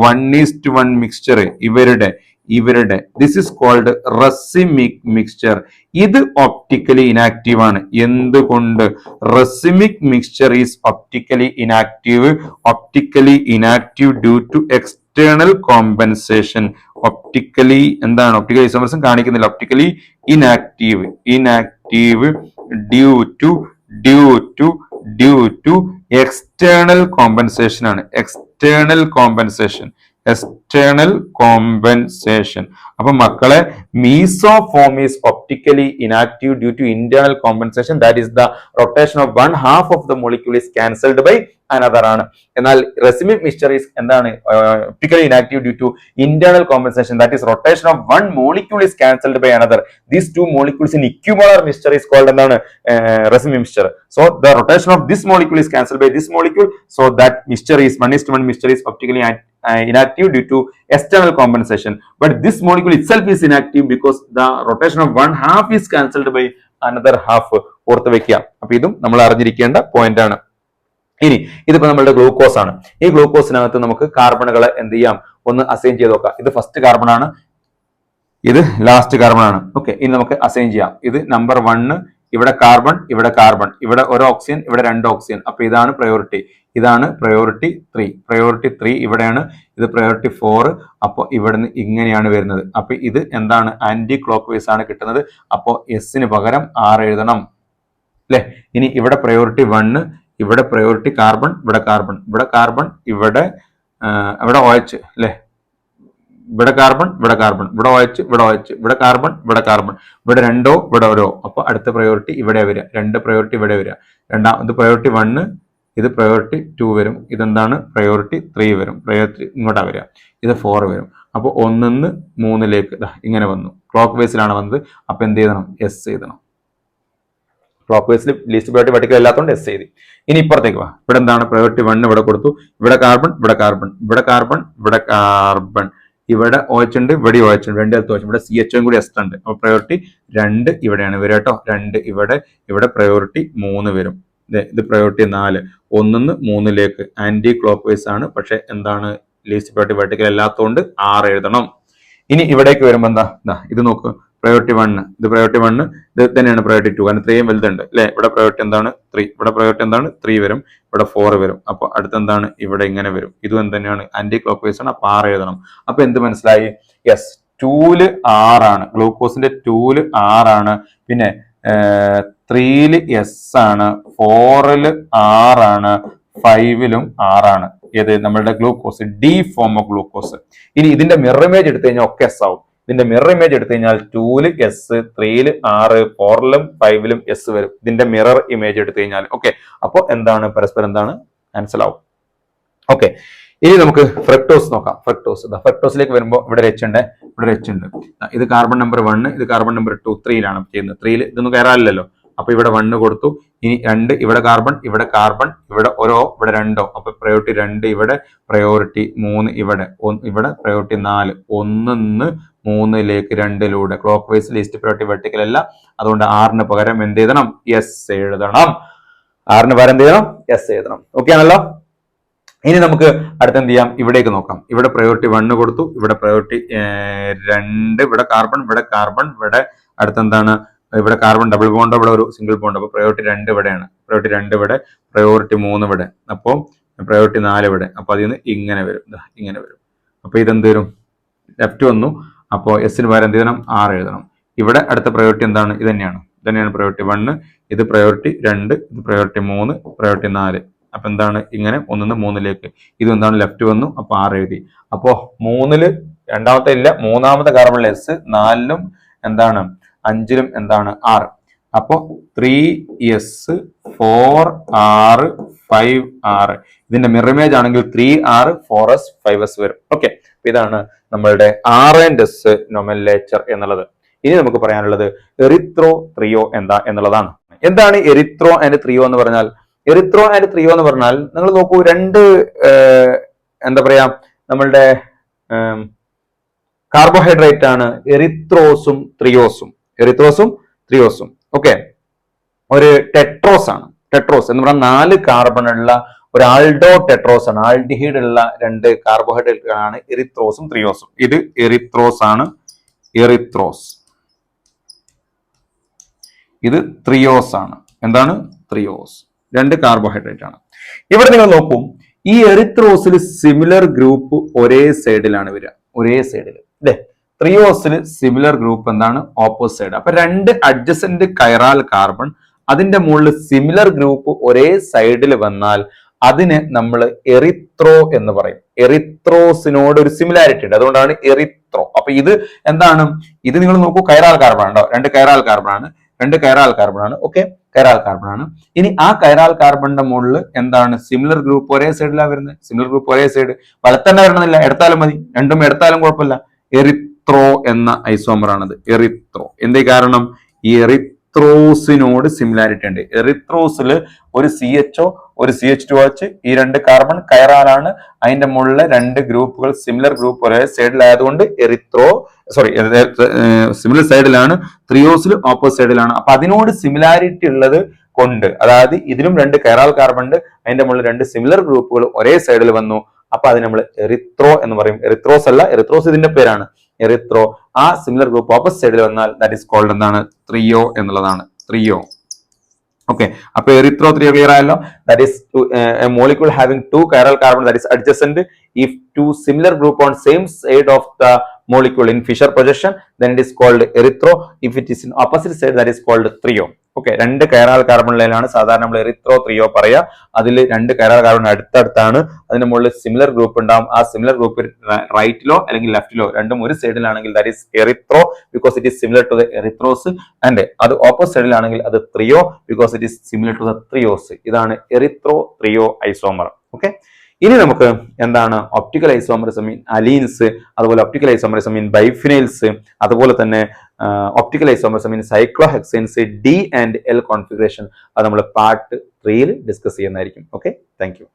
1:1 മിക്സ്ചർ ഇവരുടെ this is called racemic mixture. ഇത് ഒപ്റ്റിക്കലി ഇനാക്റ്റീവ് ആണ്. എന്തുകൊണ്ട്? Racemic mixture is optically inactive due to external compensation. Optically എന്താണ്? ഒപ്റ്റിക്കൽ ഐസോമർസം കാണിക്കുന്നില്ല. Optically inactive due to external compensation ആണ്. External compensation. അപ്പൊ മക്കളെ, meso form is optically inactive due to internal compensation. That is the rotation of one half of the molecule is cancelled by another ആണ്. എന്നാൽ racemic mixture is എന്താണ്? Optically inactive due to internal compensation. That is rotation of one molecule is cancelled by another. These two molecules in equipolar mixture is called എന്താണ്? Racemic mixture. So the rotation of this molecule is cancelled by this molecule. So that mixture is 1:1 mixture is optically inactive due to external compensation, but this molecule itself is inactive because the rotation of one half is cancelled by another half. ഓർത്ത് വെക്കുക. അപ്പൊ ഇതും നമ്മൾ അറിഞ്ഞിരിക്കേണ്ട point ആണ്. ഇനി ഇതിപ്പോ നമ്മളുടെ ഗ്ലൂക്കോസ് ആണ്. ഈ ഗ്ലൂക്കോസിനകത്ത് നമുക്ക് കാർബണുകളെ എന്ത് ചെയ്യാം? ഒന്ന് അസൈൻ ചെയ്ത് നോക്കാം. ഇത് ഫസ്റ്റ് കാർബൺ ആണ്, ഇത് ലാസ്റ്റ് കാർബൺ ആണ്. ഓക്കെ, ഇനി നമുക്ക് അസൈൻ ചെയ്യാം. ഇത് നമ്പർ 1, ഇവിടെ കാർബൺ, ഇവിടെ ഒരു ഓക്സിജൻ, ഇവിടെ 2 ഓക്സിജൻ. അപ്പൊ ഇതാണ് പ്രയോറിറ്റി. ഇതാണ് പ്രയോറിറ്റി 3 ഇവിടെയാണ്. ഇത് പ്രയോറിറ്റി 4. അപ്പോൾ ഇവിടുന്ന് ഇങ്ങനെയാണ് വരുന്നത്. അപ്പൊ ഇത് എന്താണ്? ആന്റി ക്ലോക്ക് വൈസ് ആണ് കിട്ടുന്നത്. അപ്പോൾ S പകരം R എഴുതണം അല്ലെ. ഇനി ഇവിടെ പ്രയോറിറ്റി 1, ഇവിടെ പ്രയോറിറ്റി കാർബൺ, ഇവിടെ OH അല്ലെ. ഇവിടെ കാർബൺ, ഇവിടെ OH, ഇവിടെ കാർബൺ, ഇവിടെ 2 ഇവിടെ 1. അപ്പൊ അടുത്ത പ്രയോറിറ്റി ഇവിടെ വരിക, 2 പ്രയോറിറ്റി ഇവിടെ വരിക. ഇത് പ്രയോറിറ്റി 1, ഇത് പ്രയോറിറ്റി 2 വരും. ഇതെന്താണ്? പ്രയോറിറ്റി 3 വരും. പ്രയോറിറ്റി ഇങ്ങോട്ടാ വരിക. ഇത് 4 വരും. അപ്പൊ 1 3ലേക്ക് ഇങ്ങനെ വന്നു. ക്ലോക്ക് വൈസിലാണ് വന്നത്. അപ്പൊ എന്ത് ചെയ്യണം? S എഴുതണം. ക്ലോക്ക് വൈസിൽ ലീസ്റ്റ് പ്രയോറിറ്റി വെർട്ടിക്കൽ അല്ലാത്തതുകൊണ്ട് S എഴുതി. ഇനി ഇപ്പുറത്തേക്ക് വാ. ഇവിടെ എന്താണ്? പ്രയോറിറ്റി 1 ഇവിടെ കൊടുത്തു. ഇവിടെ കാർബൺ, ഇവിടെ OH ഉണ്ട്, ഇവിടെ OH ഉണ്ട്, 2 OH, ഇവിടെ CH കൂടി എക്സ്ട്രാ ഉണ്ട്. അപ്പൊ പ്രയോറിറ്റി 2 ഇവിടെയാണ് വരിക കേട്ടോ. 2 ഇവിടെ പ്രയോറിറ്റി 3 വരും. ഇത് പ്രയോറിറ്റി 4. 1 3ലേക്ക് ആന്റി ക്ലോക്ക് വൈസ് ആണ്. പക്ഷെ എന്താണ്? ലീസ്റ്റ് പ്രയോറിറ്റി വെർട്ടിക്കൽ അല്ലാത്തതുകൊണ്ട് R എഴുതണം. ഇനി ഇവിടേക്ക് വരുമ്പോ എന്താ? ഇത് നോക്ക്, പ്രയോറിറ്റി 1, ഇത് പ്രയോറിറ്റി 1, ഇത് തന്നെയാണ് പ്രയോറിറ്റി 2, കാരണം 3 വലുതുണ്ട് അല്ലെ. ഇവിടെ പ്രയോറിറ്റി എന്താണ് 3, ഇവിടെ പ്രയോറിറ്റി എന്താണ് 3 വരും, ഇവിടെ 4 വരും. അപ്പൊ അടുത്തെന്താണ് ഇവിടെ ഇങ്ങനെ വരും. ഇതും എന്ത് തന്നെയാണ് ആന്റി ക്ലോക്ക് വൈസ് ആണ്. അപ്പൊ 6 എഴുതണം. അപ്പൊ എന്ത് മനസ്സിലായി? യെസ്, 2-ല് 6 ആണ്, ഗ്ലൂക്കോസിന്റെ 2-ല് 6 ആണ്, പിന്നെ 3-ല് S ആണ്, 4-ല് 6 ആണ്, 5-ലും 6 ആണ്. ഏത് നമ്മളുടെ glucose, D form of glucose. ഇനി ഇതിന്റെ മിറർ ഇമേജ് എടുത്തു കഴിഞ്ഞാൽ ഒക്കെ S ആവും. ഇതിന്റെ മിറർ ഇമേജ് എടുത്തു കഴിഞ്ഞാൽ 2-ല് S, 3-ല് 6, 4-ലും 5-ലും S വരും. ഇതിന്റെ മിറർ ഇമേജ് എടുത്തു കഴിഞ്ഞാൽ. ഓക്കെ, അപ്പൊ എന്താണ് പരസ്പരം എന്താണ് മനസ്സിലാവും. ഓക്കെ, ഇനി നമുക്ക് ഫ്രക്ടോസ് നോക്കാം. ഫ്രക്ടോസിലേക്ക് വരുമ്പോൾ ഇവിടെ H ഉണ്ട്, ഇവിടെ H ഉണ്ട്. ഇത് കാർബൺ നമ്പർ 1, ഇത് കാർബൺ നമ്പർ 2, 3-ലാണ് ചെയ്യുന്നത്. 3-ല് ഇതൊന്നും കയറാനില്ലല്ലോ. അപ്പൊ ഇവിടെ 1 കൊടുത്തു. ഇനി 2, ഇവിടെ കാർബൺ, ഇവിടെ 2, അപ്പൊ പ്രയോറിറ്റി 2 ഇവിടെ, പ്രയോറിറ്റി 3 ഇവിടെ, ഇവിടെ പ്രയോറിറ്റി 4, 1-ന്ന് 3-ലേക്ക് 2-ലൂടെ clock vice least priority vertical അല്ല. അതുകൊണ്ട് 6-ന് പകരം എന്ത് എഴുതണം? S എഴുതണം. 6-ന് പകരം എന്ത് എഴുതണം? S എഴുതണം. ഓക്കെ ആണല്ലോ. ഇനി നമുക്ക് അടുത്ത് എന്ത് ചെയ്യാം? ഇവിടേക്ക് നോക്കാം. ഇവിടെ പ്രയോറിറ്റി 1 കൊടുത്തു, ഇവിടെ പ്രയോറിറ്റി 2, ഇവിടെ കാർബൺ, ഇവിടെ അടുത്തെന്താണ്? ഇവിടെ കാർബൺ ഡബിൾ ബോണ്ട്, ഇവിടെ ഒരു സിംഗിൾ ബോണ്ട്. അപ്പൊ പ്രയോറിറ്റി 2 ഇവിടെയാണ്, പ്രയോറിറ്റി 2 ഇവിടെ, പ്രയോറിറ്റി 3 ഇവിടെ, അപ്പോൾ പ്രയോറിറ്റി 4 ഇവിടെ. അപ്പൊ അതിൽ നിന്ന് ഇങ്ങനെ വരും, ഇങ്ങനെ വരും. അപ്പൊ ഇതെന്ത് വരും? ലെഫ്റ്റ് വന്നു. അപ്പോൾ എസിന് പകരം എന്ത് എഴുതണം? 6 എഴുതണം. ഇവിടെ അടുത്ത പ്രയോറിറ്റി എന്താണ്? ഇതന്നെയാണ് പ്രയോറിറ്റി 1, ഇത് പ്രയോറിറ്റി 2, ഇത് പ്രയോറിറ്റി 3, പ്രയോറിറ്റി 4. അപ്പൊ എന്താണ്? ഇങ്ങനെ 1-ന്ന് 3-ലേക്ക്. ഇത് എന്താണ്? ലെഫ്റ്റ് വന്നു. അപ്പൊ 6 എഴുതി. അപ്പോ 3-ല് രണ്ടാമത്തെ ഇല്ല, മൂന്നാമത്തെ കാർബണിൽ S, 4-ലും എന്താണ്? 5-ലും എന്താണ്? 6. അപ്പോ 3S, 4R, 5R. ഇതിന്റെ മിറർ ഇമേജ് ആണെങ്കിൽ 3R, 4S, 5S വരും. ഓക്കെ, ഇതാണ് നമ്മളുടെ R&S നൊമെൻക്ലേച്ചർ എന്നുള്ളത്. ഇനി നമുക്ക് പറയാനുള്ളത് എറിത്രോ ട്രിയോ എന്നുള്ളതാണ്. എന്താണ് എറിത്രോ ആൻഡ് ട്രിയോ എന്ന് പറഞ്ഞാൽ? എറിത്രോ ആൻഡ് ട്രിയോ എന്ന് പറഞ്ഞാൽ നിങ്ങൾ നോക്കൂ, രണ്ട് എന്താ പറയാ, നമ്മളുടെ കാർബോഹൈഡ്രേറ്റ് ആണ് എറിത്രോസും ത്രിയോസും. ഓക്കെ, ഒരു ടെട്രോസ് ആണ്. ടെട്രോസ് എന്ന് പറഞ്ഞാൽ 4 കാർബൺ ഉള്ള ഒരു ആൽഡോ ടെട്രോസ് ആണ്. ആൽഡിഹൈഡ് ഉള്ള 2 കാർബോഹൈഡ്രേറ്റുകളാണ് എറിത്രോസും ത്രിയോസും. ഇത് എറിത്രോസ് ആണ്, ഇത് ത്രിയോസ് ആണ്. എന്താണ്? ത്രിയോസ്. 2 കാർബോഹൈഡ്രേറ്റ് ആണ്. ഇവിടെ നിങ്ങൾ നോക്കൂ, ഈ എറിത്രോസിൽ സിമിലർ ഗ്രൂപ്പ് ഒരേ സൈഡിലാണ് വരിക, ഒരേ സൈഡിൽ അല്ലേ. ത്രിയോസിൽ സിമിലർ ഗ്രൂപ്പ് എന്താണ്? Opposite side. അപ്പൊ 2 അഡ്ജസന്റ് കൈറാൽ കാർബൺ, അതിന്റെ മുകളിൽ സിമിലർ ഗ്രൂപ്പ് ഒരേ സൈഡിൽ വന്നാൽ അതിന് നമ്മൾ എറിത്രോ എന്ന് പറയും. എറിത്രോസിനോട് ഒരു സിമിലാരിറ്റി ഉണ്ട്, അതുകൊണ്ടാണ് എറിത്രോ. അപ്പൊ ഇത് എന്താണ്? ഇത് നിങ്ങൾ നോക്കൂ, കൈറാൽ കാർബൺ ഉണ്ടോ? 2 കൈറാൽ കാർബൺ ആണ്. ഓക്കെ, കൈറാൽ കാർബൺ ആണ്. ഇനി ആ കൈറാൽ കാർബണിന്റെ മുകളിൽ എന്താണ്? സിമിലർ ഗ്രൂപ്പ് ഒരേ സൈഡിലാണ് വരുന്നത്. സിമിലർ ഗ്രൂപ്പ് ഒരേ സൈഡ്, വലത്തന്നെ വരണമെന്നില്ല, എടുത്താലും മതി, രണ്ടും എടുത്താലും കുഴപ്പമില്ല. എറിത്രോ എന്ന ഐസോമർ ആണത്. എറിത്രോ. എന്തേ കാരണം? ഈ എറിത്രോസിനോട് സിമിലാരിറ്റി ഉണ്ട്. എറിത്രോസിൽ ഒരു CHO, ഒരു CH2OH, ഈ 2 കാർബൺ കൈറാലാണ്. അതിന്റെ മുകളിൽ 2 ഗ്രൂപ്പുകൾ സിമിലർ ഗ്രൂപ്പ് ഒരേ സൈഡിലായതുകൊണ്ട് സിമിലർ സൈഡിലാണ്. ത്രിയോസിൽ ഓപ്പോസിറ്റ് സൈഡിലാണ്. അപ്പൊ അതിനോട് സിമിലാരിറ്റി ഉള്ളത് കൊണ്ട്, അതായത് ഇതിലും 2 കൈറാൽ കാർബൺ ഉണ്ട്, അതിന്റെ മുകളിൽ 2 സിമിലർ ഗ്രൂപ്പുകൾ ഒരേ സൈഡിൽ വന്നു. അപ്പൊ അതിന് നമ്മൾ എറിത്രോ എന്ന് പറയും. എറിത്രോസ് അല്ല, എറിത്രോസ് ഇതിന്റെ പേരാണ്. എറിത്രോ. ആ സിമിലർ ഗ്രൂപ്പ് ഓപ്പോസിറ്റ് സൈഡിൽ വന്നാൽ ദാറ്റ് ഈസ് കോൾഡ് എന്താണ്? ത്രിയോ എന്നുള്ളതാണ്. ത്രിയോ. Okay, അപ്പൊ എറിത്രോ ത്രിയോ ക്ലിയർ ആയല്ലോ. That is a molecule having 2 chiral carbon that is adjacent if 2 similar group on same side of the molecule in Fischer projection, then it is called erythro. If it is in opposite side, that is called trio. Okay, 2 chiral carbonലാണ് സാധാരണ നമ്മൾ erythro ത്രിയോ പറയാ. അതിൽ 2 chiral carbon അടുത്തടുത്താണ്, അതിന്റെ മുകളിൽ similar group ഉണ്ടാവും. ആ similar group റൈറ്റിലോ അല്ലെങ്കിൽ ലെഫ്റ്റിലോ രണ്ടും ഒരു സൈഡിലാണെങ്കിൽ that is erythro because it is similar to the erythros, and അത് ഓപ്പോസിറ്റ് സൈഡിലാണെങ്കിൽ അത് ത്രിയോ because it is similar to the trios. ഇതാണ് എറിത്രോ ത്രിയോ ഐസോമർ. ഓക്കെ, ഇനി നമുക്ക് എന്താണ് ഒപ്റ്റിക്കൽ ഐസോമറിസം ഇൻ അലീൻസ്, അതുപോലെ ഒപ്റ്റിക്കൽ ഐസോമറിസം ഇൻ ബൈഫിനൈൽസ്, അതുപോലെ തന്നെ optical isomerism in cyclohexanes D and L configuration. അത് നമ്മൾ പാർട്ട് 3-ൽ ഡിസ്കസ് ചെയ്യുന്നതായിരിക്കും. Okay, thank U.